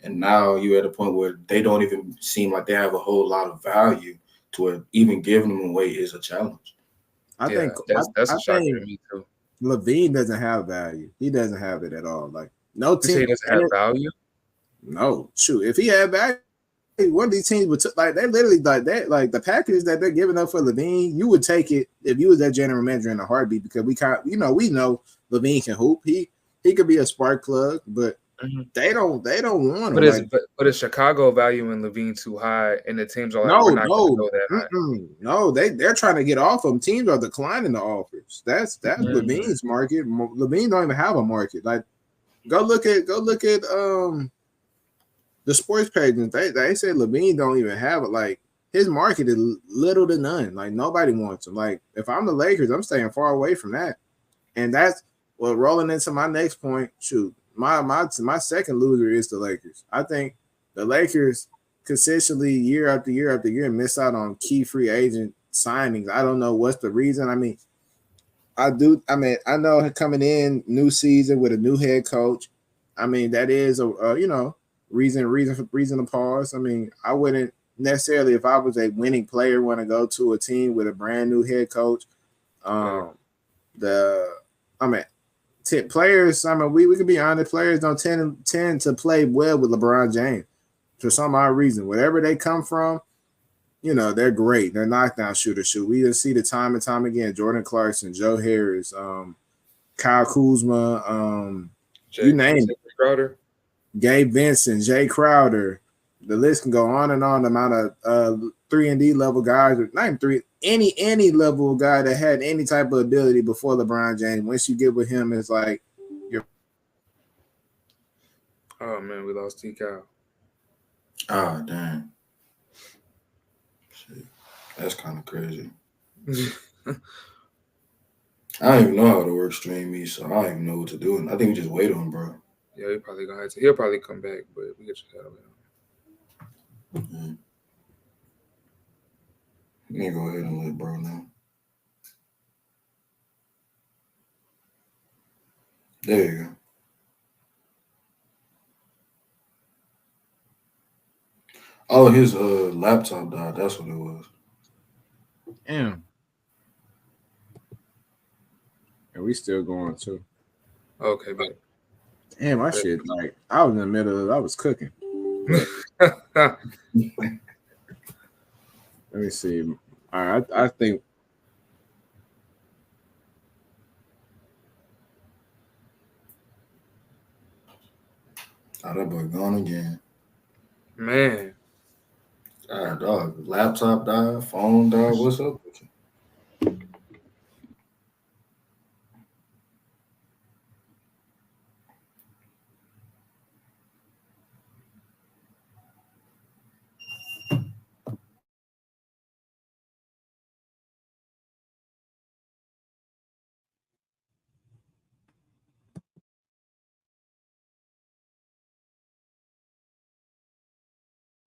[SPEAKER 3] and now you're at a point where they don't even seem like they have a whole lot of value to where even giving them away is a challenge.
[SPEAKER 1] I
[SPEAKER 2] Yeah,
[SPEAKER 1] think
[SPEAKER 2] that's
[SPEAKER 1] I
[SPEAKER 2] a shocker
[SPEAKER 1] think
[SPEAKER 2] to me too.
[SPEAKER 1] Levine doesn't have value. He doesn't have it at all. Like no
[SPEAKER 2] You say
[SPEAKER 1] team.
[SPEAKER 2] he doesn't have value?
[SPEAKER 1] No, shoot. If he had value, one of these teams would like they literally like that. Like the package that they're giving up for Levine, you would take it if you was that general manager in a heartbeat because we know Levine can hoop. He could be a spark plug, but they don't want him. Like
[SPEAKER 2] But is Chicago valuing Levine too high, and the teams are like, we're
[SPEAKER 1] no,
[SPEAKER 2] not going to go that high?
[SPEAKER 1] no, they're trying to get off him. Teams are declining the offers. That's Levine's market. Levine don't even have a market. Like go look at the sports pages. They say Levine don't even have it. Like his market is little to none. Like nobody wants him. Like if I'm the Lakers, I'm staying far away from that. And that's rolling into my next point. Shoot, my second loser is the Lakers. I think the Lakers consistently year after year after year miss out on key free agent signings. I don't know what's the reason. I mean, I know coming in new season with a new head coach. I mean, that is a reason to pause. I mean, I wouldn't necessarily if I was a winning player want to go to a team with a brand new head coach. Players. I mean, we could be honest. Players don't tend to play well with LeBron James for some odd reason. Wherever they come from, they're great. They're knockdown shooters. We just see the time and time again. Jordan Clarkson, Joe Harris, Kyle Kuzma, you name it.
[SPEAKER 2] Crowder.
[SPEAKER 1] Gabe Vincent, Jay Crowder. The list can go on and on. The amount of 3-and-D level guys, not even three, any level of guy that had any type of ability before LeBron James. Once you get with him, it's like you're.
[SPEAKER 2] Oh man, we lost T. Cal.
[SPEAKER 3] Ah, damn. Shit. That's kind of crazy. I don't even know how to work Stream Me, so I don't even know what to do. I think we just wait on him, bro.
[SPEAKER 2] Yeah, he'll probably come back, but we get you out of it.
[SPEAKER 3] Mm-hmm. Let me go ahead and let bro know. There you go. Oh, his laptop died. That's what it was.
[SPEAKER 1] Damn. And we still going too.
[SPEAKER 2] Okay, but
[SPEAKER 1] damn, my shit like I was in the middle of I was cooking. Let me see. All right, I think.
[SPEAKER 3] Oh, that boy gone again.
[SPEAKER 2] Man.
[SPEAKER 3] Dog. Laptop died, phone died. What's up with you?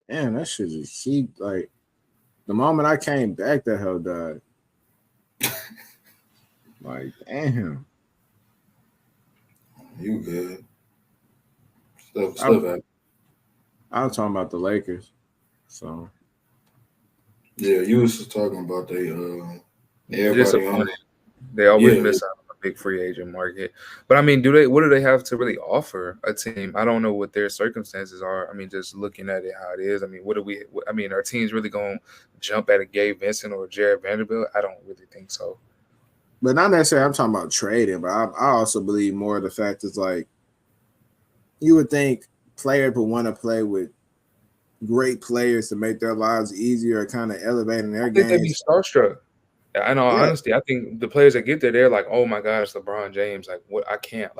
[SPEAKER 1] Damn, that shit just keep like the moment I came back, the hell died. Like, damn.
[SPEAKER 3] You good. Stuff happened.
[SPEAKER 1] I was talking about the Lakers. So
[SPEAKER 3] yeah, you was just talking about everybody on it.
[SPEAKER 2] They always miss out on a big free agent market. But I mean, what do they have to really offer a team? I don't know what their circumstances are. I mean, just looking at it how it is. I mean, are teams really going to jump at a Gabe Vincent or Jared Vanderbilt? I don't really think so.
[SPEAKER 1] But not necessarily I'm talking about trading, but I also believe more of the fact is like you would think players would want to play with great players to make their lives easier, kind of elevating their
[SPEAKER 2] I think they'd be
[SPEAKER 1] games.
[SPEAKER 2] starstruck. In all
[SPEAKER 1] Yeah,
[SPEAKER 2] honesty, I think the players that get there, they're like, "Oh my God, it's LeBron James! Like, what? I can't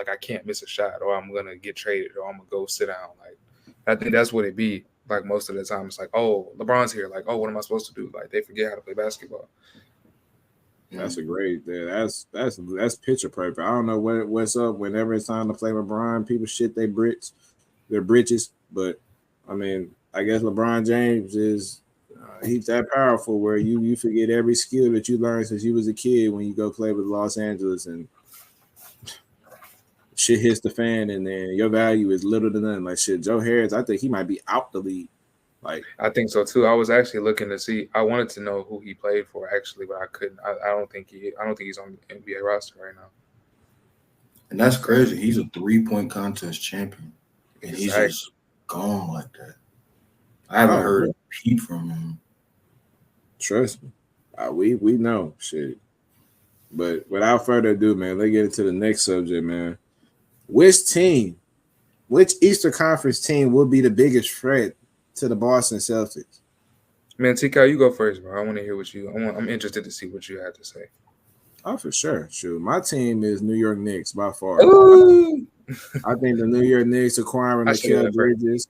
[SPEAKER 2] miss a shot, or I'm gonna get traded, or I'm gonna go sit down." Like, I think that's what it be. Like most of the time, it's like, "Oh, LeBron's here. Like, oh, what am I supposed to do?" Like, they forget how to play basketball.
[SPEAKER 1] that's a great. That's picture perfect. I don't know what's up. Whenever it's time to play LeBron, people shit their britches. But I mean, I guess LeBron James is he's that powerful where you forget every skill that you learned since you was a kid when you go play with Los Angeles and shit hits the fan and then your value is little to none. Like shit, Joe Harris, I think he might be out the league. Like
[SPEAKER 2] I think so too. I was actually looking to see. I wanted to know who he played for actually, but I couldn't. I don't think he. I don't think he's on the NBA roster right now.
[SPEAKER 3] And that's crazy. He's a 3-point contest champion, and he's
[SPEAKER 2] Exactly.
[SPEAKER 3] just gone like that. I haven't
[SPEAKER 1] oh,
[SPEAKER 3] heard a peep from him.
[SPEAKER 1] trust me, we know shit. But without further ado, man, let's get into the next subject, man. Which Eastern Conference team will be the biggest threat to the Boston Celtics?
[SPEAKER 2] Man, TK, you go first, bro. I want to hear what you. I'm interested to see what you had to say.
[SPEAKER 1] Oh, for sure. Shoot, my team is New York Knicks by far.
[SPEAKER 2] Ooh.
[SPEAKER 1] I think the New York Knicks acquiring
[SPEAKER 2] I should have
[SPEAKER 1] Mikal
[SPEAKER 2] that first.
[SPEAKER 1] Bridges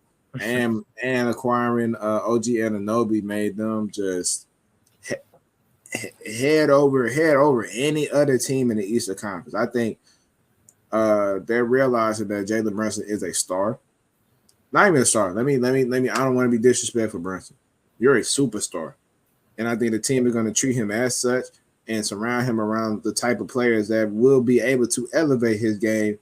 [SPEAKER 1] and acquiring OG Anunoby made them just head over any other team in the Eastern Conference. I think they're realizing that Jalen Brunson is a star. Not even a star. Let me. I don't want to be disrespectful, Brunson. You're a superstar, and I think the team is going to treat him as such and surround him around the type of players that will be able to elevate his game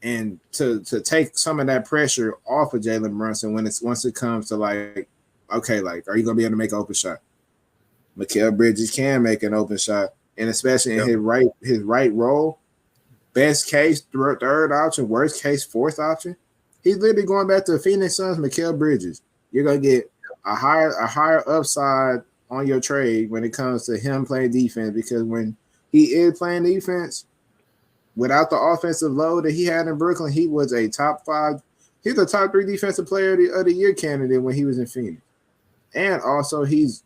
[SPEAKER 1] and to take some of that pressure off of Jalen Brunson once it comes to like, okay, like, are you going to be able to make an open shot? Mikal Bridges can make an open shot, and especially in his right role, best case third option, worst case fourth option. He's literally going back to the Phoenix Suns, Mikal Bridges. You're gonna get a higher upside on your trade when it comes to him playing defense because when he is playing defense, without the offensive load that he had in Brooklyn, he was a top 5. He's a top 3 defensive player of the year candidate when he was in Phoenix, and also he's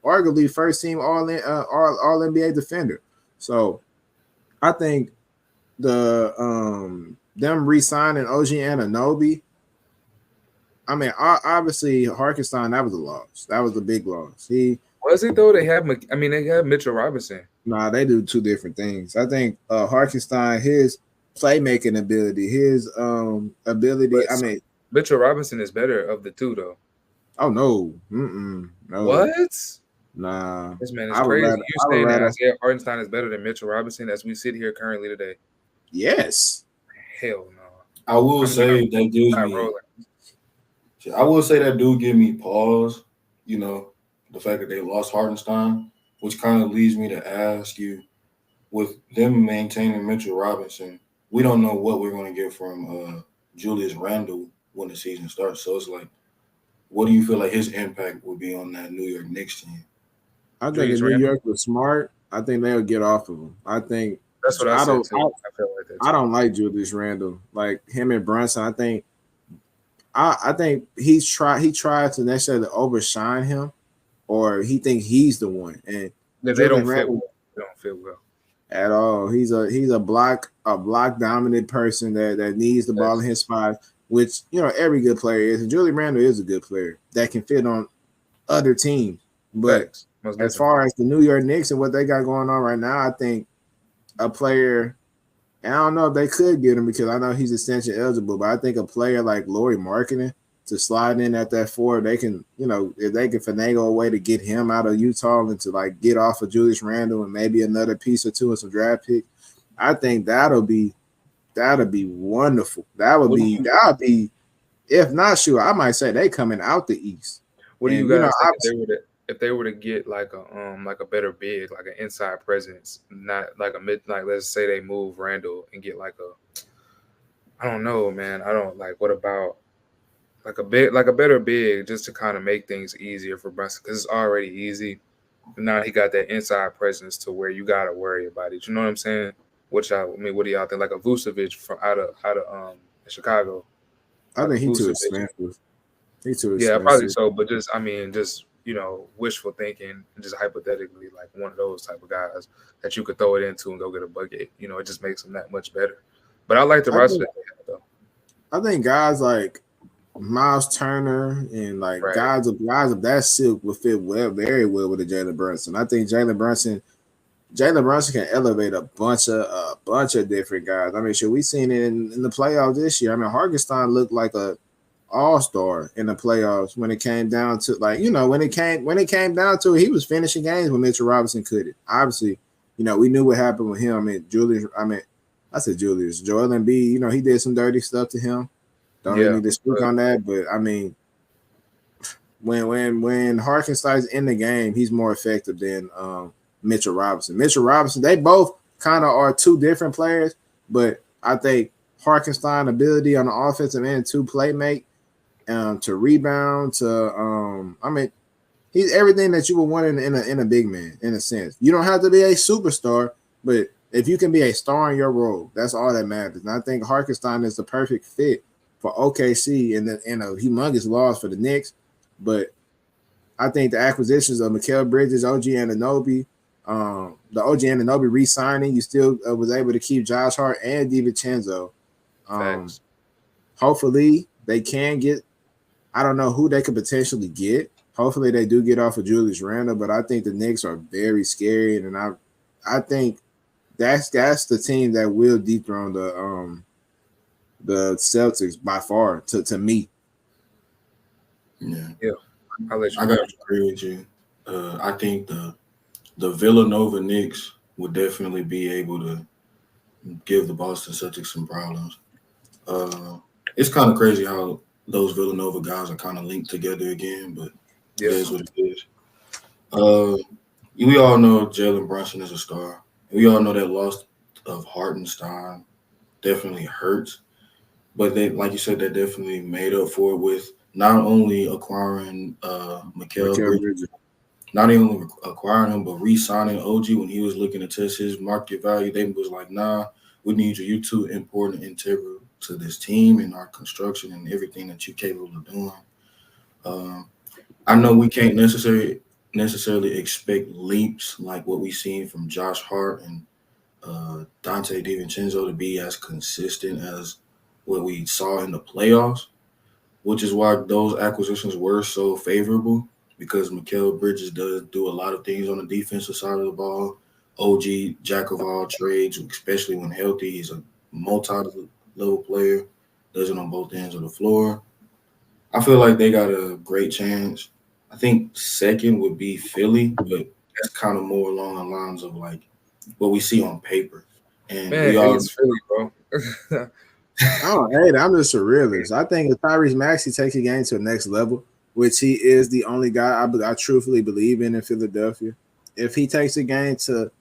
[SPEAKER 1] arguably first team all NBA defender. So I think the them re-signing OG Anunoby. I mean, obviously Harkenstein, that was a loss. That was a big loss.
[SPEAKER 2] Was it though? They have. I mean, they have Mitchell Robinson.
[SPEAKER 1] Nah, they do two different things. I think Harkenstein, his playmaking ability, his ability.
[SPEAKER 2] But
[SPEAKER 1] I mean,
[SPEAKER 2] Mitchell Robinson is better of the two though.
[SPEAKER 1] oh no, no,
[SPEAKER 2] What?
[SPEAKER 1] nah.
[SPEAKER 2] This man is
[SPEAKER 1] I would
[SPEAKER 2] crazy.
[SPEAKER 1] rather.
[SPEAKER 2] You
[SPEAKER 1] I would
[SPEAKER 2] saying that
[SPEAKER 1] rather.
[SPEAKER 2] Isaiah Hartenstein is better than Mitchell Robinson as we sit here currently today?
[SPEAKER 1] Yes.
[SPEAKER 2] Hell no.
[SPEAKER 3] I will say that gives
[SPEAKER 2] Not
[SPEAKER 3] me.
[SPEAKER 2] rolling.
[SPEAKER 3] I will say that do give me pause. You know, the fact that they lost Hartenstein, which kind of leads me to ask you, with them maintaining Mitchell Robinson, we don't know what we're going to get from Julius Randle when the season starts. So it's like, what do you feel like his impact will be on that New York Knicks team?
[SPEAKER 1] I think
[SPEAKER 2] Julius
[SPEAKER 1] if New
[SPEAKER 2] Randle?
[SPEAKER 1] York was smart, I think they'll get off of him. I think
[SPEAKER 2] That's what I
[SPEAKER 1] I
[SPEAKER 2] said
[SPEAKER 1] don't.
[SPEAKER 2] too. I feel like that too.
[SPEAKER 1] I don't like Julius Randle. Like him and Brunson, I think he tried to necessarily overshine him, or he think he's the one. And
[SPEAKER 2] They
[SPEAKER 1] Julius
[SPEAKER 2] don't fit
[SPEAKER 1] Randle
[SPEAKER 2] well. They don't fit well.
[SPEAKER 1] at all. He's a block dominant person that needs the ball in his spot, which every good player is. And Julius Randle is a good player that can fit on other teams. But
[SPEAKER 2] Facts. Most
[SPEAKER 1] as
[SPEAKER 2] definitely.
[SPEAKER 1] far as the New York Knicks and what they got going on right now, I think a player. And I don't know if they could get him because I know he's extension eligible, but I think a player like Lauri Markkanen to slide in at that 4, they can, if they can finagle a way to get him out of Utah and to like get off of Julius Randle and maybe another piece or two and some draft pick, I think that'll be wonderful. That would be if not sure, I might say they coming out the East.
[SPEAKER 2] What do you
[SPEAKER 1] And
[SPEAKER 2] guys think if they were to get like a better big, like an inside presence, not like a mid, like let's say they move Randall and get like I don't know, man. I don't like what about like a better big just to kind of make things easier for Brunson because it's already easy. But now he got that inside presence to where you gotta worry about it. You know what I'm saying? What do y'all think? Like a Vucevic from out of Chicago.
[SPEAKER 1] I
[SPEAKER 2] Like
[SPEAKER 1] think
[SPEAKER 2] a
[SPEAKER 1] he's too
[SPEAKER 2] Vucevic.
[SPEAKER 1] expensive. He's too
[SPEAKER 2] Yeah, probably
[SPEAKER 1] expensive.
[SPEAKER 2] so. But just wishful thinking, and just hypothetically, like one of those type of guys that you could throw it into and go get a bucket. It just makes them that much better. But I like the
[SPEAKER 1] I
[SPEAKER 2] roster
[SPEAKER 1] think
[SPEAKER 2] that they have, though.
[SPEAKER 1] I think guys like Miles Turner and like
[SPEAKER 2] Right.
[SPEAKER 1] guys of that silk would fit very well with a Jalen Brunson. I think Jalen Brunson can elevate a bunch of different guys. I mean, sure, we seen it in the playoffs this year. I mean, Hargenstein looked like a all-star in the playoffs when it came down to when it came down to it, he was finishing games when Mitchell Robinson couldn't. Obviously, we knew what happened with him. I said Julius. Joel Embiid, he did some dirty stuff to him. Don't really
[SPEAKER 2] Yeah.
[SPEAKER 1] need to speak
[SPEAKER 2] But
[SPEAKER 1] on that, but I mean, when Harkenstein's in the game, he's more effective than Mitchell Robinson. Mitchell Robinson, they both kind of are two different players, but I think Harkenstein ability on the offensive end to play make, to rebound, he's everything that you would want in a big man in a sense. You don't have to be a superstar, but if you can be a star in your role, that's all that matters. And I think Harkenstein is the perfect fit for OKC and a humongous loss for the Knicks. But I think the acquisitions of Mikal Bridges, OG Anunoby, the OG Anunoby re-signing, you still was able to keep Josh Hart and DiVincenzo. Um,
[SPEAKER 2] facts.
[SPEAKER 1] Hopefully they can get. I don't know who they could potentially get. Hopefully they do get off of Julius Randle, but I think the Knicks are very scary, and I think that's the team that will dethrone the Celtics by far to me.
[SPEAKER 3] Yeah,
[SPEAKER 2] Yeah. I'll let you
[SPEAKER 3] I gotta
[SPEAKER 2] finish.
[SPEAKER 3] agree with you. I think the Villanova Knicks would definitely be able to give the Boston Celtics some problems. Uh, it's kind of crazy how those Villanova guys are kind of linked together again, but it
[SPEAKER 2] Yeah.
[SPEAKER 3] is what it is. Uh, we all know Jalen Brunson is a star. We all know that loss of Hartenstein definitely hurts, but they, like you said, they definitely made up for it with not only acquiring Mikal
[SPEAKER 1] Mikal
[SPEAKER 3] Bridges,
[SPEAKER 1] Bridges.
[SPEAKER 3] not only acquiring him, but re-signing OG when he was looking to test his market value. They was like, nah, we need you. You too important and integral to this team and our construction and everything that you're capable of doing. Um, I know we can't necessarily expect leaps like what we've seen from Josh Hart and Dante DiVincenzo to be as consistent as what we saw in the playoffs, which is why those acquisitions were so favorable because Mikal Bridges does do a lot of things on the defensive side of the ball. OG, jack of all trades, especially when healthy. He's a multi-level player, does it on both ends of the floor. I feel like they got a great chance. I think second would be Philly, but that's kind of more along the lines of like what we see on paper. And
[SPEAKER 2] Man
[SPEAKER 3] we all
[SPEAKER 2] hates Philly, bro.
[SPEAKER 1] I don't hate it. I'm just a realist. I think if Tyrese Maxey takes the game to the next level, which he is the only guy I truthfully believe in Philadelphia, if he takes the game to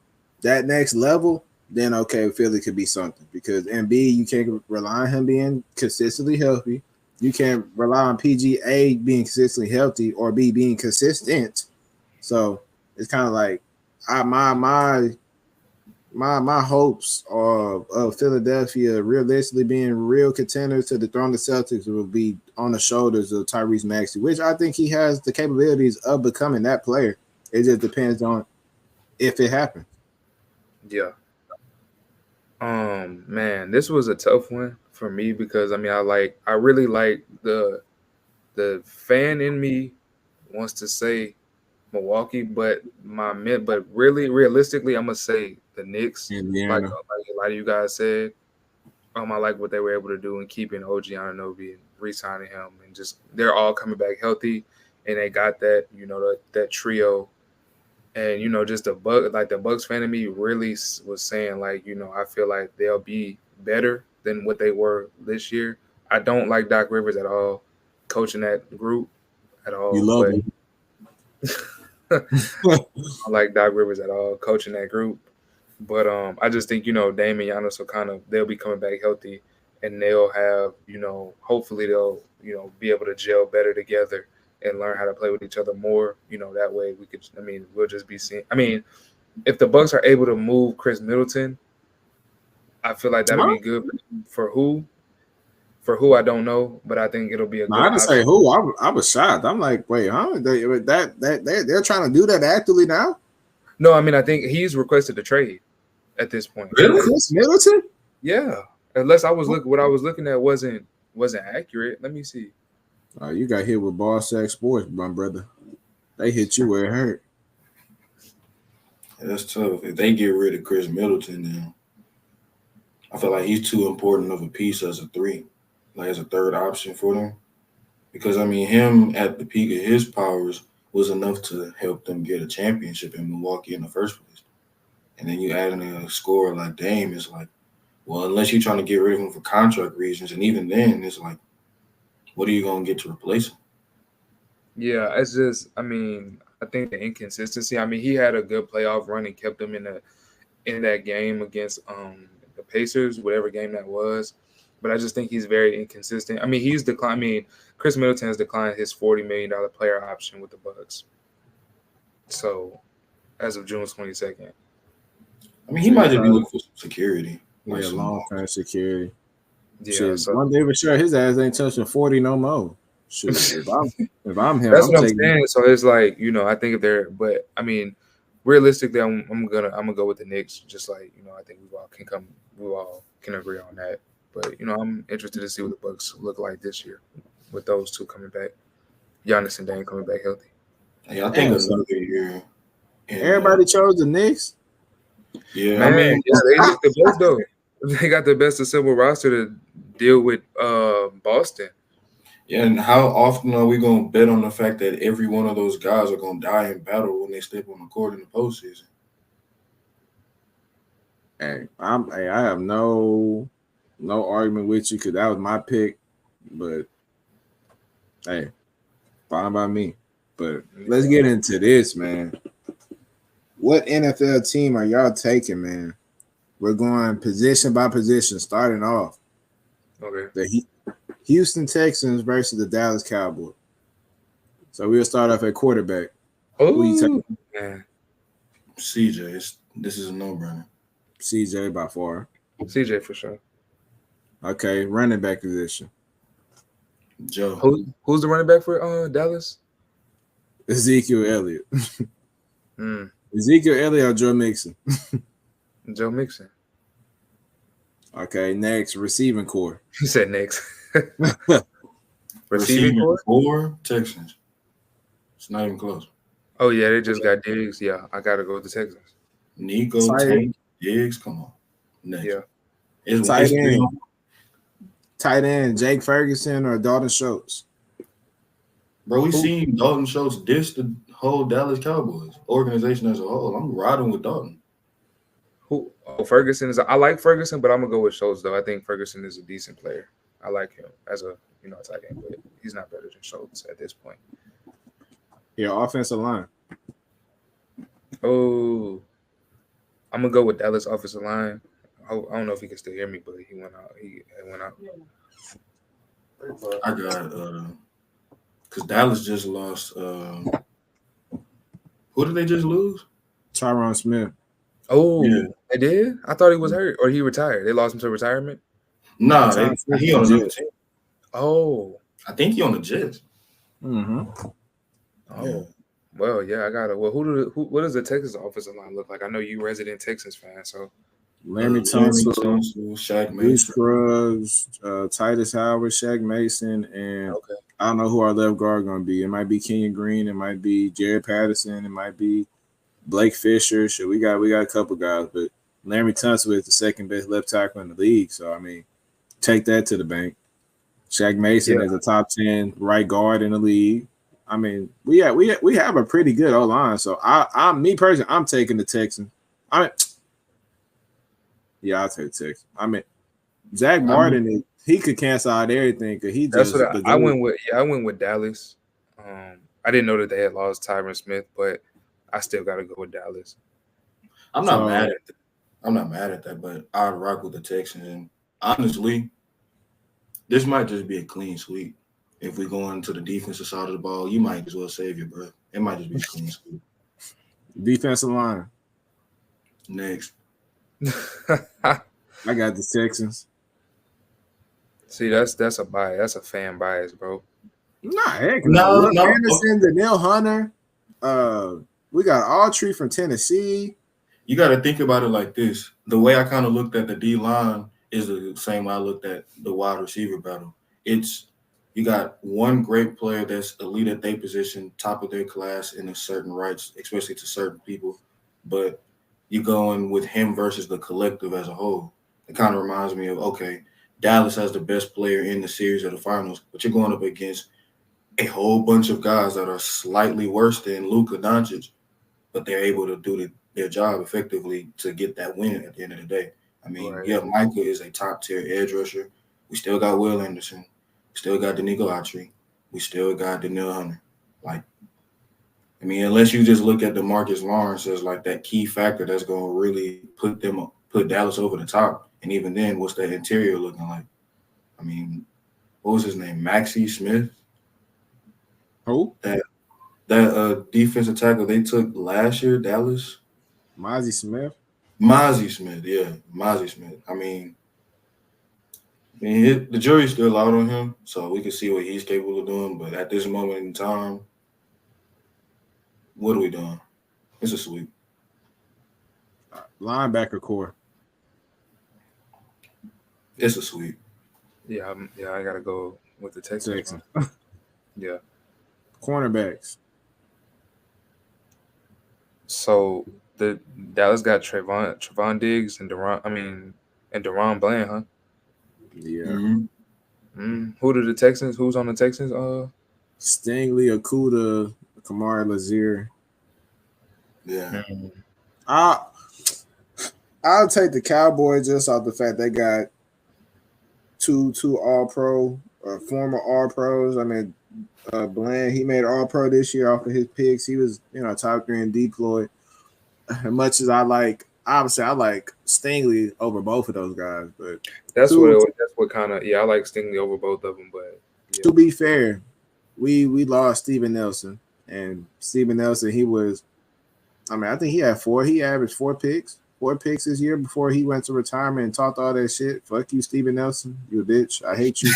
[SPEAKER 1] that next level, then okay, Philly could be something. Because Embiid, you can't rely on him being consistently healthy. You can't rely on PGA being consistently healthy or B being consistent. So it's kind of like my hopes of Philadelphia realistically being real contenders to dethrone the Celtics will be on the shoulders of Tyrese Maxey, which I think he has the capabilities of becoming that player. It just depends on if it happens.
[SPEAKER 2] Yeah. Man, this was a tough one for me because I really like the fan in me wants to say Milwaukee, but really realistically, I'm gonna say the Knicks.
[SPEAKER 1] Indiana.
[SPEAKER 2] Like a lot of you guys said, I like what they were able to do in keeping OG Anunoby and re-signing him, and just they're all coming back healthy, and they got that trio, and just the Bucks fan of me really was saying I feel like they'll be better than what they were this year. I don't like Doc Rivers at all, coaching that group at
[SPEAKER 1] You
[SPEAKER 2] all,
[SPEAKER 1] love
[SPEAKER 2] but
[SPEAKER 1] him.
[SPEAKER 2] I like Doc Rivers at all coaching that group. But I just think Dame and Giannis will they'll be coming back healthy, and they'll have hopefully they'll be able to gel better together and learn how to play with each other more. That way we could. We'll just be seeing. If the Bucks are able to move Chris Middleton, I feel like that'll be good for who. For who I don't know, but I think it'll be a
[SPEAKER 1] No,
[SPEAKER 2] good
[SPEAKER 1] I didn't say
[SPEAKER 2] option.
[SPEAKER 1] who. I was shocked. I'm like, wait, huh? They're trying to do that actively now.
[SPEAKER 2] No, I mean I think he's requested a trade at this point.
[SPEAKER 3] Really?
[SPEAKER 1] Chris Middleton?
[SPEAKER 2] Yeah, unless I was looking what I was looking at wasn't accurate. Let me see.
[SPEAKER 1] Oh, you got hit with ball sack sports, my brother. They hit you where it hurt.
[SPEAKER 3] That's tough. If they get rid of Chris Middleton, then I feel like he's too important of a piece as a three, like as a third option for them. Because I mean, him at the peak of his powers was enough to help them get a championship in Milwaukee in the first place. And then you add in a scorer like Dame, it's like, well, unless you're trying to get rid of him for contract reasons, and even then, it's like, what are you going to get to replace him?
[SPEAKER 2] Yeah, it's just I mean I think the inconsistency. I mean he had a good playoff run and kept them in that game against the Pacers, whatever game that was. But I just think he's very inconsistent. I mean he's declined. I mean Chris Middleton has declined his $40 million player option with the Bucks. So as of June 22nd.
[SPEAKER 3] I mean, he might just be looking for some security.
[SPEAKER 1] Yeah, long term security.
[SPEAKER 2] Yeah,
[SPEAKER 1] Shit,
[SPEAKER 2] so
[SPEAKER 1] one day for sure, his ass ain't touching 40 no more. Shit, if I'm him,
[SPEAKER 2] that's
[SPEAKER 1] I'm
[SPEAKER 2] what I'm
[SPEAKER 1] taking.
[SPEAKER 2] saying. So it's like I think if they're, but I mean, realistically, I'm gonna go with the Knicks. Just like I think we all can agree on that. But I'm interested to see what the Bucks look like this year with those two coming back, Giannis and Dame coming back healthy.
[SPEAKER 3] Yeah, I think another year.
[SPEAKER 1] Everybody chose the Knicks.
[SPEAKER 3] Yeah,
[SPEAKER 2] Man,
[SPEAKER 3] I mean,
[SPEAKER 2] yeah, they look the best though. They got the best assembled roster to deal with Boston.
[SPEAKER 3] yeah, and how often are we going to bet on the fact that every one of those guys are going to die in battle when they step on the court in the postseason?
[SPEAKER 1] Hey, I have no argument with you because that was my pick, but hey, fine by me. But let's get into this, man. What NFL team are y'all taking, man? We're going position by position, starting off.
[SPEAKER 2] Okay.
[SPEAKER 1] The Houston Texans versus the Dallas Cowboys. So we'll start off at quarterback. Who you taking?
[SPEAKER 2] Man.
[SPEAKER 3] CJ, this is a no-brainer.
[SPEAKER 1] CJ by far.
[SPEAKER 2] CJ for sure.
[SPEAKER 1] Okay, running back position.
[SPEAKER 3] Joe.
[SPEAKER 2] Who's the running back for Dallas?
[SPEAKER 1] Ezekiel Elliott. Ezekiel Elliott or Joe Mixon?
[SPEAKER 2] Joe Mixon.
[SPEAKER 1] Okay, next, receiving core.
[SPEAKER 2] He said next.
[SPEAKER 3] Receiving core, Texans. It's not even close.
[SPEAKER 2] Oh, yeah, they just got Diggs. Yeah, I got to go with the Texans.
[SPEAKER 3] Nico, Tank, Diggs, come on. Next.
[SPEAKER 2] Yeah.
[SPEAKER 3] It's
[SPEAKER 1] tight end, Jake Ferguson or Dalton Schultz?
[SPEAKER 3] Bro, we seen Dalton Schultz diss the whole Dallas Cowboys organization as a whole. I'm riding with Dalton.
[SPEAKER 2] Who? Oh, Ferguson is. I like Ferguson, but I'm gonna go with Schultz though. I think Ferguson is a decent player. I like him as a tight end, but he's not better than Schultz at this point.
[SPEAKER 1] Yeah, offensive line.
[SPEAKER 2] Oh, I'm gonna go with Dallas offensive line. I don't know if he can still hear me, but he went out. He went out.
[SPEAKER 3] I got because Dallas just lost. Who did they just lose?
[SPEAKER 1] Tyron Smith.
[SPEAKER 2] Oh, yeah. They did? I thought he was hurt or he retired. They lost him to retirement?
[SPEAKER 3] Nah, he on another team.
[SPEAKER 2] Oh.
[SPEAKER 3] I think he on the Jets.
[SPEAKER 2] Mm-hmm. Oh. Yeah. Well, yeah, I got it. Well, what does the Texas offensive line look like? I know you resident Texans fan, so.
[SPEAKER 1] Larry Tunsil,
[SPEAKER 3] Shaq
[SPEAKER 1] Bruce
[SPEAKER 3] Mason,
[SPEAKER 1] Scruggs, Titus Howard, Shaq Mason, and I don't know who our left guard going to be. It might be Kenyon Green. It might be Jared Patterson. It might be Blake Fisher. Sure, we got a couple guys, but Larry Tunsil is the second best left tackle in the league. So I mean, take that to the bank. Shaq Mason is a top 10 right guard in the league. I mean, we have a pretty good O line. So me personally, I'm taking the Texans. Yeah, I'll take the Texans. I mean, Zach Martin, he could cancel out everything because he just.
[SPEAKER 2] That's what I went with. Yeah, I went with Dallas. I didn't know that they had lost Tyron Smith, but I still got to go with Dallas.
[SPEAKER 3] I'm not mad at that. I'm not mad at that, but I'd rock with the Texans. And honestly, this might just be a clean sweep. If we go into the defensive side of the ball, you might as well save your breath. It might just be a clean sweep.
[SPEAKER 1] Defensive line.
[SPEAKER 3] Next.
[SPEAKER 1] I got the Texans.
[SPEAKER 2] See, that's a bias. That's a fan bias, bro.
[SPEAKER 1] Nah, heck no. Will
[SPEAKER 3] No.
[SPEAKER 1] Anderson, Danielle Hunter. We got Autry from Tennessee.
[SPEAKER 3] You got to think about it like this. The way I kind of looked at the D line is the same way I looked at the wide receiver battle. It's you got one great player that's elite at their position, top of their class in a certain rights, especially to certain people. But you going with him versus the collective as a whole. It kind of reminds me of, okay, Dallas has the best player in the series of the finals, but you're going up against a whole bunch of guys that are slightly worse than Luka Doncic, but they're able to do their job effectively to get that win at the end of the day. I mean,
[SPEAKER 2] Right.
[SPEAKER 3] yeah, Micah is a top tier edge rusher. We still got Will Anderson. We still got Danico Autry. We still got Danielle Hunter. Like, I mean, unless you just look at DeMarcus Lawrence as like that key factor that's going to really put Dallas over the top. And even then, what's that interior looking like? I mean, what was his name? Maxie Smith?
[SPEAKER 1] Who?
[SPEAKER 3] That defensive tackle they took last year, Dallas?
[SPEAKER 1] Mozzie Smith.
[SPEAKER 3] Mozzie Smith, yeah, Mozzie Smith. The jury's still out on him, so we can see what he's capable of doing. But at this moment in time, what are we doing? It's a sweep.
[SPEAKER 1] Linebacker core.
[SPEAKER 3] It's a sweep.
[SPEAKER 2] Yeah, I gotta go with the Texans. Yeah.
[SPEAKER 1] Cornerbacks.
[SPEAKER 2] So the Dallas got Trevon Diggs and Deron Bland, huh?
[SPEAKER 1] Yeah.
[SPEAKER 3] Mm-hmm.
[SPEAKER 2] Who do the Texans? Who's on the Texans?
[SPEAKER 1] Stingley, Okuda, Kamari Lazier.
[SPEAKER 3] Yeah.
[SPEAKER 1] I'll take the Cowboys just off the fact they got two All-Pro or former All-Pros. I mean, Bland, he made All-Pro this year off of his picks. He was, top 3 in deploy. As much as I like Stingley over both of those guys, but
[SPEAKER 2] that's what kind of I like Stingley over both of them. But
[SPEAKER 1] to be fair, we lost Steven Nelson, and Steven Nelson, he was, I think he had 4. He averaged 4 picks this year before he went to retirement and talked all that shit. Fuck you, Steven Nelson. You a bitch. I hate you.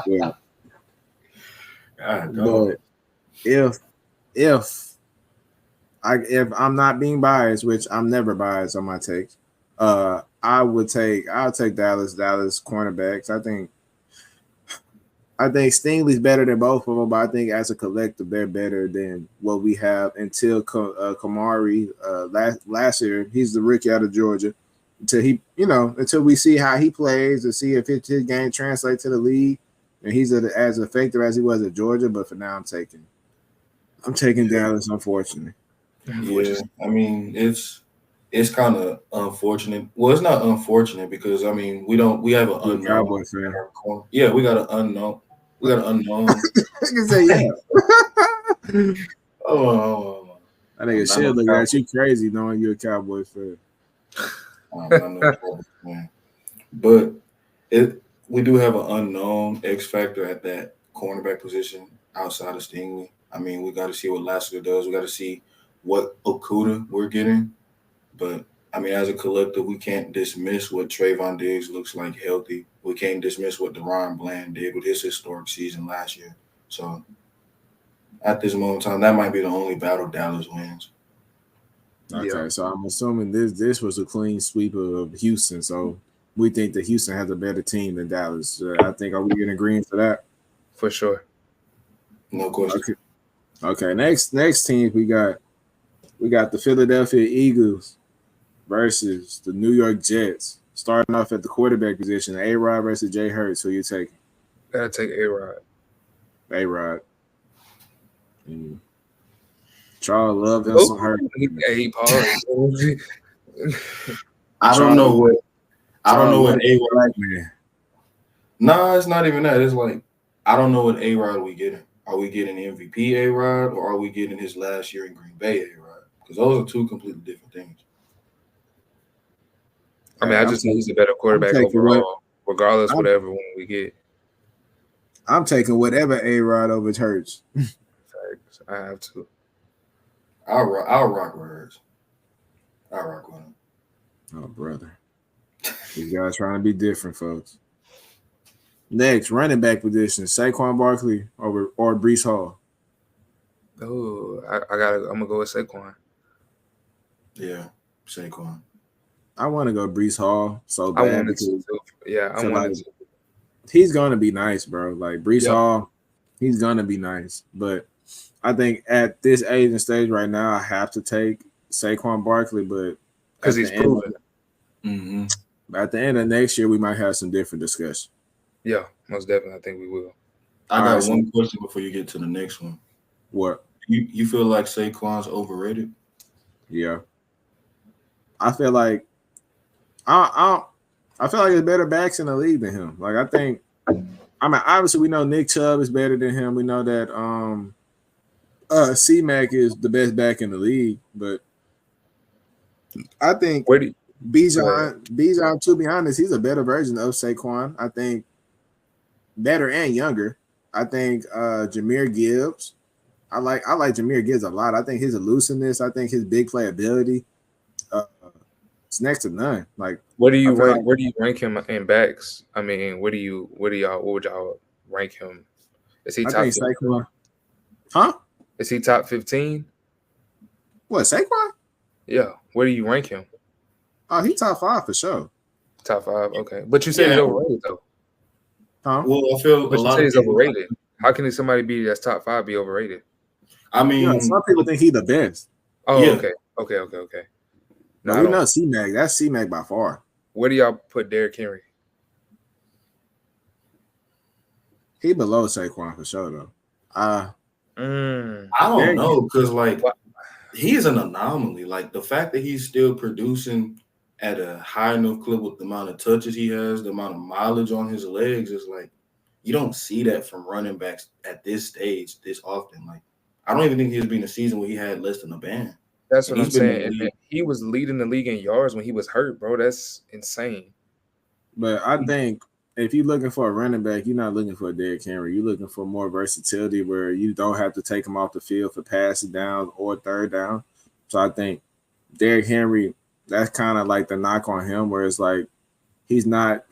[SPEAKER 1] Yeah. But if I'm not being biased, which I'm never biased on my takes, I'll take Dallas cornerbacks. I think Stingley's better than both of them, but I think as a collective, they're better than what we have until Kamari last year. He's the rookie out of Georgia. Until we see how he plays and see if his game translates to the league, and he's as effective as he was at Georgia. But for now, I'm taking Dallas, unfortunately.
[SPEAKER 3] Yeah, I mean it's kind of unfortunate. Well, it's not unfortunate because we have an unknown.
[SPEAKER 1] Cowboy fan.
[SPEAKER 3] Yeah, we got an unknown. I
[SPEAKER 1] can say yeah.
[SPEAKER 3] Oh,
[SPEAKER 1] I think it should look at you crazy knowing you're a Cowboy fan.
[SPEAKER 3] I'm not no Cowboy fan, but we do have an unknown X factor at that cornerback position outside of Stingley. I mean, we got to see what Lassiter does. We got to see what Okuda we're getting. But, as a collective, we can't dismiss what Trevon Diggs looks like healthy. We can't dismiss what Deron Bland did with his historic season last year. So, at this moment in time, that might be the only battle Dallas wins.
[SPEAKER 1] Okay, so I'm assuming this was a clean sweep of Houston. So, we think that Houston has a better team than Dallas. I think, are we in agreement for that?
[SPEAKER 2] For sure.
[SPEAKER 3] No question.
[SPEAKER 1] Okay. Next team we got the Philadelphia Eagles versus the New York Jets. Starting off at the quarterback position, A-Rod versus Jay Hurts. Who you taking?
[SPEAKER 2] Gotta take A-Rod.
[SPEAKER 1] A-Rod. Charles love him some Hurts.
[SPEAKER 2] He paused.
[SPEAKER 3] I don't know what A-Rod. Nah, it's not even that. It's like I don't know what A-Rod we getting. Are we getting MVP A-Rod or are we getting his last year in Green Bay A-Rod? Because those are two completely different things.
[SPEAKER 2] I just think he's a better quarterback overall, regardless whatever one we get.
[SPEAKER 1] I'm taking whatever A-Rod over Hurts.
[SPEAKER 2] I have to.
[SPEAKER 3] I'll rock with Hurts. I'll rock with him.
[SPEAKER 1] Oh, brother. These guys trying to be different, folks. Next, running back position: Saquon Barkley or Brees Hall.
[SPEAKER 2] Oh, I'm gonna go with Saquon.
[SPEAKER 3] Yeah, Saquon.
[SPEAKER 1] I want to go Brees Hall so
[SPEAKER 2] I
[SPEAKER 1] bad
[SPEAKER 2] wanted to
[SPEAKER 1] because
[SPEAKER 2] too. Yeah, I
[SPEAKER 1] so like
[SPEAKER 2] wanted to.
[SPEAKER 1] he's gonna be nice, bro. Like Brees
[SPEAKER 2] Yep.
[SPEAKER 1] Hall, he's gonna be nice. But I think at this age and stage right now, I have to take Saquon Barkley. But
[SPEAKER 2] Because
[SPEAKER 1] at
[SPEAKER 2] he's
[SPEAKER 1] the end,
[SPEAKER 2] proven.
[SPEAKER 1] at the end of next year, we might have some different discussion.
[SPEAKER 2] Yeah, most definitely. I think we will.
[SPEAKER 3] I
[SPEAKER 1] All
[SPEAKER 3] got
[SPEAKER 1] right, so
[SPEAKER 3] one question before you get to the next one.
[SPEAKER 1] what?
[SPEAKER 3] You feel like Saquon's overrated?
[SPEAKER 1] Yeah, I feel like I I feel like there's better backs in the league than him. Like I think, I mean, obviously we know Nick Chubb is better than him. We know that C Mac is the best back in the league, but I think
[SPEAKER 2] Where do you go ahead?
[SPEAKER 1] Bijan, to be honest, he's a better version of Saquon. I think better and younger. I think Jahmyr Gibbs. I like Jahmyr Gibbs a lot. I think his elusiveness. I think his big playability. Uh, it's next to none. Like
[SPEAKER 2] Where do
[SPEAKER 1] I
[SPEAKER 2] you
[SPEAKER 1] feel
[SPEAKER 2] rank?
[SPEAKER 1] like
[SPEAKER 2] Where do you rank him in backs? I mean, what would y'all rank him? Is he
[SPEAKER 1] I
[SPEAKER 2] top
[SPEAKER 1] think
[SPEAKER 2] 15?
[SPEAKER 1] Saquon. Huh?
[SPEAKER 2] Is he top 15?
[SPEAKER 1] What Saquon?
[SPEAKER 2] Yeah. Where do you rank him?
[SPEAKER 1] Oh, he top 5 for sure.
[SPEAKER 2] Top 5. Okay, but you said he's
[SPEAKER 3] Yeah.
[SPEAKER 2] overrated though.
[SPEAKER 1] Huh?
[SPEAKER 3] Well, I feel a
[SPEAKER 2] But you
[SPEAKER 3] lot
[SPEAKER 2] said
[SPEAKER 3] of
[SPEAKER 2] he's
[SPEAKER 3] people.
[SPEAKER 2] overrated. How can somebody be that's top 5 be overrated?
[SPEAKER 3] I
[SPEAKER 1] You know,
[SPEAKER 3] mean,
[SPEAKER 1] some people think he the best,
[SPEAKER 2] Oh,
[SPEAKER 3] yeah.
[SPEAKER 2] okay. Okay. No,
[SPEAKER 1] but
[SPEAKER 2] I
[SPEAKER 1] we
[SPEAKER 2] don't.
[SPEAKER 1] know C Mac. That's C Mac by far.
[SPEAKER 2] Where do y'all put Derrick Henry?
[SPEAKER 1] He below Saquon for sure though.
[SPEAKER 2] Mm.
[SPEAKER 3] I don't
[SPEAKER 1] Derrick,
[SPEAKER 3] know because like
[SPEAKER 2] What?
[SPEAKER 3] he's an anomaly. Like the fact that he's still producing at a high enough clip with the amount of touches he has, the amount of mileage on his legs is like you don't see that from running backs at this stage this often. Like I don't even think he's been a season where he had less than a band,
[SPEAKER 2] That's
[SPEAKER 3] and
[SPEAKER 2] what
[SPEAKER 3] he's
[SPEAKER 2] I'm
[SPEAKER 3] been in
[SPEAKER 2] saying.
[SPEAKER 3] the
[SPEAKER 2] And
[SPEAKER 3] league.
[SPEAKER 2] he was leading the league in yards when he was hurt, bro. That's insane.
[SPEAKER 1] but I think if you're looking for a running back, you're not looking for a Derrick Henry. You're looking for more versatility where you don't have to take him off the field for passing down or third down. So I think Derrick Henry, that's kind of like the knock on him, where it's like he's not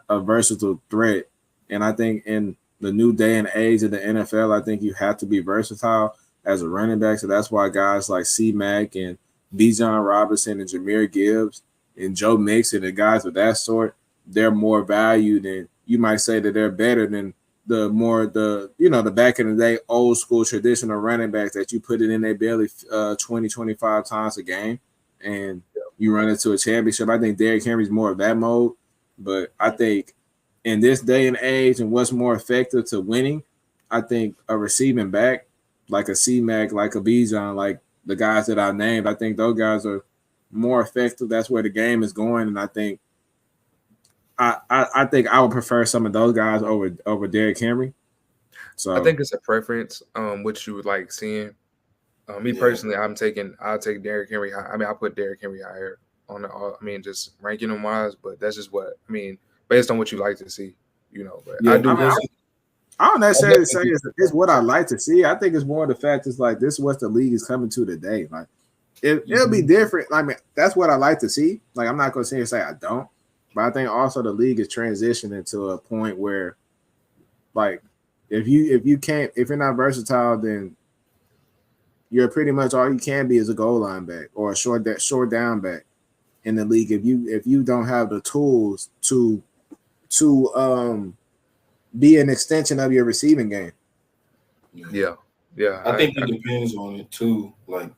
[SPEAKER 1] a versatile threat. And I think in the new day and age of the NFL, I think you have to be versatile as a running back. So that's why guys like C Mac and Bijan Robinson and Jahmyr Gibbs and Joe Mixon and guys of that sort, they're more valued than you might say that they're better than the back in the day old school traditional running backs that you put it in their belly 20 25 times a game and you run into a championship. I think Derrick Henry's more of that mode, but I think in this day and age and what's more effective to winning, I think a receiving back like a C-Mac, like a Bijan, like the guys that I named, I think those guys are more effective. That's where the game is going, and I think I think I would prefer some of those guys over Derrick Henry.
[SPEAKER 2] I
[SPEAKER 1] So
[SPEAKER 2] think it's a preference, what you would like seeing. Me
[SPEAKER 3] Yeah.
[SPEAKER 2] personally, I'll take Derrick Henry high. I mean, I'll put Derrick Henry higher on the. I mean, just ranking them wise, but that's just what I mean, based on what you like to see, you know. But I
[SPEAKER 3] Yeah,
[SPEAKER 2] do.
[SPEAKER 3] because
[SPEAKER 1] I don't
[SPEAKER 2] I
[SPEAKER 1] necessarily say
[SPEAKER 2] definitely
[SPEAKER 1] it's what I like to see. I think it's more the fact is like this is what the league is coming to today. Like it'll be different. I mean, that's what I like to see. Like I'm not gonna sit here and say I don't, but I think also the league is transitioning to a point where like if you're not versatile, then you're pretty much all you can be is a goal line back or a short down back in the league. If you don't have the tools to be an extension of your receiving game.
[SPEAKER 2] Yeah, yeah.
[SPEAKER 3] I think it depends on it too. Like,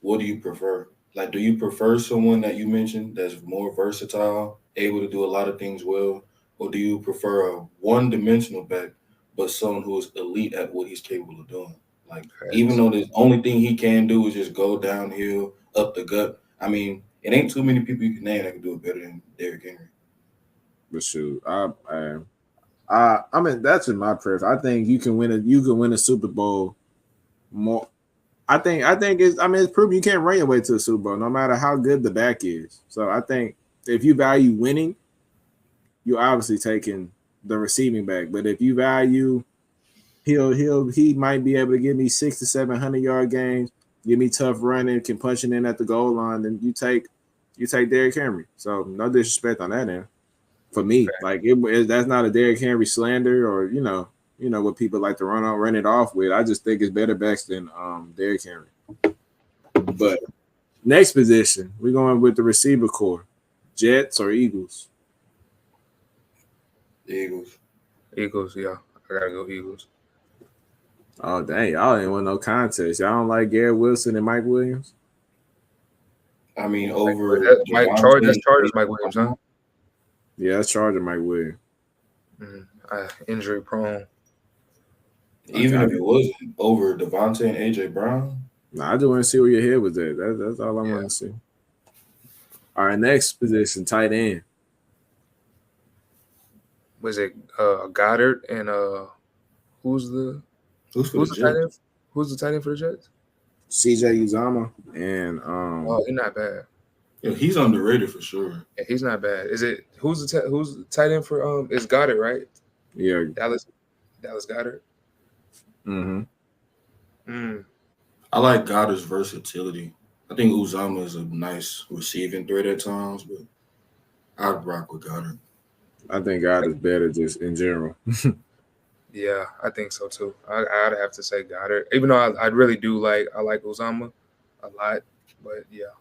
[SPEAKER 3] what do you prefer? Like, do you prefer someone that you mentioned that's more versatile, able to do a lot of things well, or do you prefer a one-dimensional back, but someone who is elite at what he's capable of doing? Like, even though the only thing he can do is just go downhill, up the gut. I mean, it ain't too many people you can name that can do it better than Derrick Henry.
[SPEAKER 1] But shoot, I mean that's in my preference. I think you can win a Super Bowl more. I think it's proven you can't run your way to a Super Bowl no matter how good the back is. So I think if you value winning, you're obviously taking the receiving back. But if you value he might be able to give me 600 to 700 yard games, give me tough running, can punch it in at the goal line, then you take Derrick Henry. So no disrespect on that end. For me, like that's not a Derrick Henry slander or what people like to run it off with. I just think it's better backs than Derrick Henry. But next position, we're going with the receiver core. Jets or Eagles?
[SPEAKER 3] Eagles.
[SPEAKER 2] Eagles, yeah. I gotta go Eagles.
[SPEAKER 1] Oh dang, y'all ain't want no contest. Y'all don't like Garrett Wilson and Mike Williams?
[SPEAKER 3] I mean, over
[SPEAKER 2] That's Chargers, Mike Williams, huh?
[SPEAKER 1] Yeah, that's Charger Mike Williams.
[SPEAKER 2] Injury prone.
[SPEAKER 3] Even if it wasn't over Devontae and AJ Brown.
[SPEAKER 1] Nah, I just want to see where your head was at. That's all I want to see. All right, next position, tight end.
[SPEAKER 2] Was it Goddard and who's the tight end? Who's the tight end for the Jets?
[SPEAKER 1] CJ Uzomah and
[SPEAKER 2] he's not bad.
[SPEAKER 3] Yeah, he's underrated for sure.
[SPEAKER 2] Yeah, he's not bad. Is it who's the tight end for it's Goddard, right?
[SPEAKER 1] Yeah,
[SPEAKER 2] Dallas Goddard.
[SPEAKER 3] I like Goddard's versatility. I think Uzomah is a nice receiving threat at times, but I'd rock with Goddard.
[SPEAKER 1] I think Goddard's better just in general.
[SPEAKER 2] Yeah, I think so too. I'd have to say Goddard, even though I really do I like Uzomah a lot, but yeah.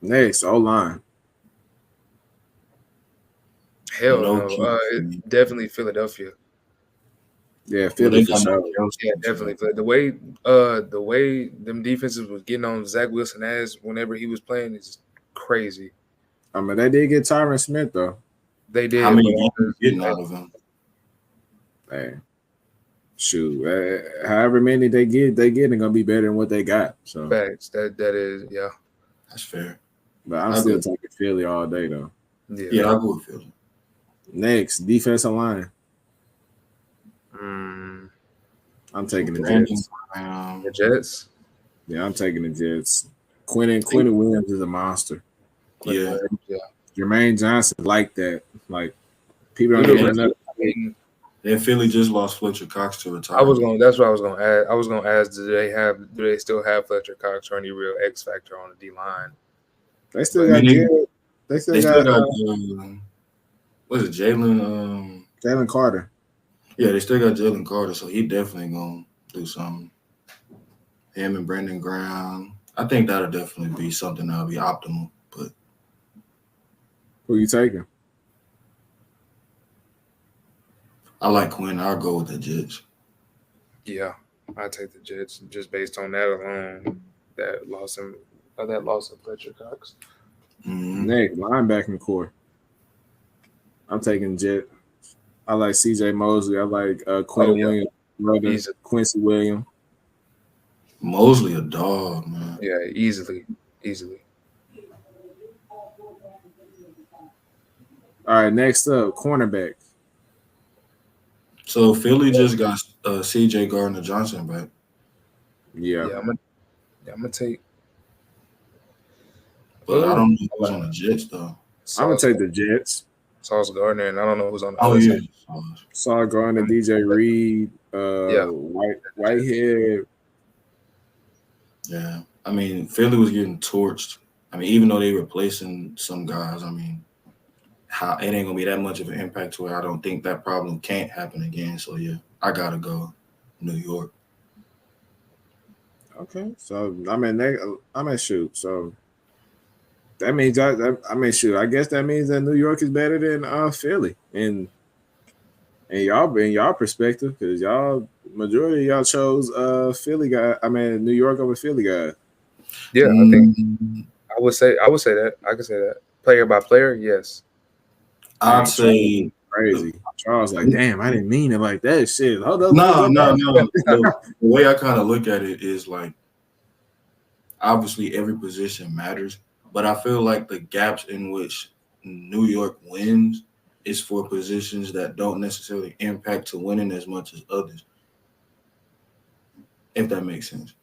[SPEAKER 1] Next, O-line.
[SPEAKER 2] Hell no, definitely Philadelphia.
[SPEAKER 1] Yeah, Philly for sure.
[SPEAKER 2] Yeah, definitely. The way them defenses was getting on Zach Wilson ass whenever he was playing is crazy.
[SPEAKER 1] I mean, they did get Tyron Smith though.
[SPEAKER 2] They did.
[SPEAKER 3] How many games getting out of him?
[SPEAKER 1] Hey, shoot, however many they get, they're gonna be better than what they got. So
[SPEAKER 2] facts. That is, yeah.
[SPEAKER 3] That's fair.
[SPEAKER 1] But I'm still taking Philly all day though.
[SPEAKER 3] Yeah, I'll go with Philly.
[SPEAKER 1] Next, defensive line. I'm taking the Jets.
[SPEAKER 2] The Jets?
[SPEAKER 1] Yeah, I'm taking the Jets. Quentin Williams is a monster.
[SPEAKER 3] Yeah.
[SPEAKER 1] Jermaine Johnson like that. Like people don't get enough.
[SPEAKER 3] And Philly just lost Fletcher Cox to retire.
[SPEAKER 2] That's what I was gonna ask. I was gonna ask, do they still have Fletcher Cox or any real X factor on the D line?
[SPEAKER 1] They still got
[SPEAKER 3] what is it,
[SPEAKER 1] Jalen Carter.
[SPEAKER 3] Yeah, they still got Jalen Carter, so he definitely gonna do something. Him and Brandon Graham. I think that'll definitely be something that'll be optimal. But
[SPEAKER 1] who you taking?
[SPEAKER 3] I like Quinn. I'll go with the Jets.
[SPEAKER 2] Yeah, I take the Jets just based on that alone. That loss of Fletcher Cox.
[SPEAKER 1] Next, linebacking core. I'm taking Jet. I like C.J. Mosley. I like Quentin Williams, brother Quincy Williams.
[SPEAKER 3] Mosley a dog, man.
[SPEAKER 2] Yeah, easily.
[SPEAKER 1] All right, next up, cornerback.
[SPEAKER 3] So Philly just got C.J. Gardner-Johnson back.
[SPEAKER 2] Yeah, I'm gonna take.
[SPEAKER 3] But I don't know who's on the Jets though.
[SPEAKER 1] I'm gonna take the Jets.
[SPEAKER 2] Sauce Gardner, and I don't know who's on the other side.
[SPEAKER 1] Sauce Gardner, DJ Reed, Whitehead.
[SPEAKER 3] Yeah, I mean Philly was getting torched. I mean, even though they replacing some guys, I mean, it ain't gonna be that much of an impact to it. I don't think that problem can't happen again. So yeah, I gotta go New York.
[SPEAKER 1] Okay, so shoot. So that means I guess that means that New York is better than Philly, and y'all perspective, because majority of y'all chose Philly guy. I mean New York over Philly guy.
[SPEAKER 2] Yeah, I think I would say that. I could say that player by player. Yes,
[SPEAKER 3] I'd say
[SPEAKER 1] crazy. Charles like, damn, I didn't mean it like that. Shit, hold up.
[SPEAKER 3] No. The way I kind of look at it is like, obviously every position matters. But I feel like the gaps in which New York wins is for positions that don't necessarily impact to winning as much as others. If that makes sense.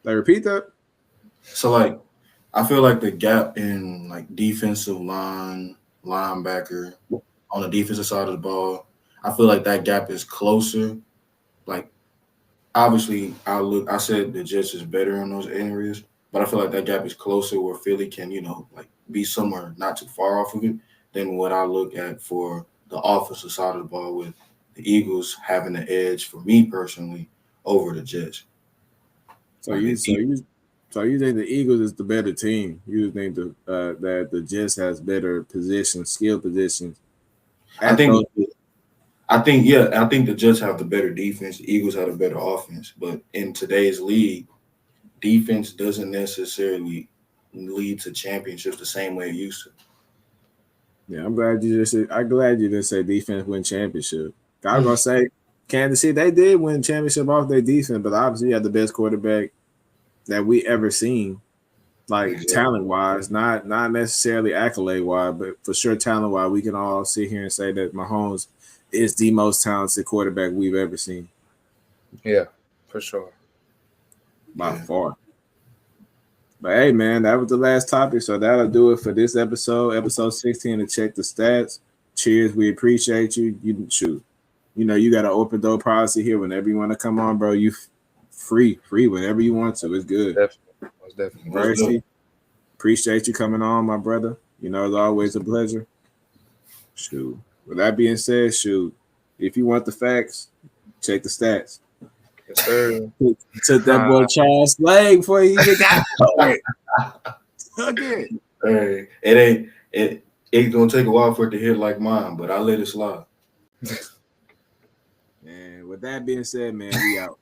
[SPEAKER 1] Like, repeat that?
[SPEAKER 3] So, like, I feel like the gap in, like, defensive line, linebacker, on the defensive side of the ball, I feel like that gap is closer. Like, obviously, I said the Jets is better in those areas. But I feel like that gap is closer where Philly can, like be somewhere not too far off of it. than what I look at for the offensive side of the ball, with the Eagles having the edge for me personally over the Jets.
[SPEAKER 1] So
[SPEAKER 3] Like
[SPEAKER 1] you,
[SPEAKER 3] the
[SPEAKER 1] so you, so you think the Eagles is the better team? You think that the Jets has better positions, skill positions
[SPEAKER 3] I
[SPEAKER 1] at those?
[SPEAKER 3] think I think the Jets have the better defense. The Eagles have a better offense. But in today's league, defense doesn't necessarily lead to championships the same way it used to.
[SPEAKER 1] Yeah, I'm glad you didn't say defense win championship. I was
[SPEAKER 3] Mm.
[SPEAKER 1] gonna say Kansas City, they did win championship off their defense, but obviously you have the best quarterback that we ever seen, like
[SPEAKER 3] Exactly.
[SPEAKER 1] talent wise, not necessarily accolade wise, but for sure talent wise, we can all sit here and say that Mahomes is the most talented quarterback we've ever seen
[SPEAKER 2] Yeah, for sure.
[SPEAKER 1] by
[SPEAKER 3] Yeah.
[SPEAKER 1] far. But hey, man, that was the last topic, so that'll do it for this episode 16. To check the stats. Cheers, we appreciate you. You shoot, you got an open door policy here. Whenever you want to come on, bro, you free whenever you want to. It's good.
[SPEAKER 2] Definitely. Most definitely.
[SPEAKER 3] Most definitely.
[SPEAKER 1] Mercy, appreciate you coming on, my brother. It's always a pleasure. Shoot. With that being said, shoot, if you want the facts, check the stats.
[SPEAKER 2] Yes, sir.
[SPEAKER 1] Took that boy Charles Slade before he even got it. Took it.
[SPEAKER 3] Hey, it's gonna take a while for it to hit like mine, but I let it slide.
[SPEAKER 1] And with that being said, man, we out.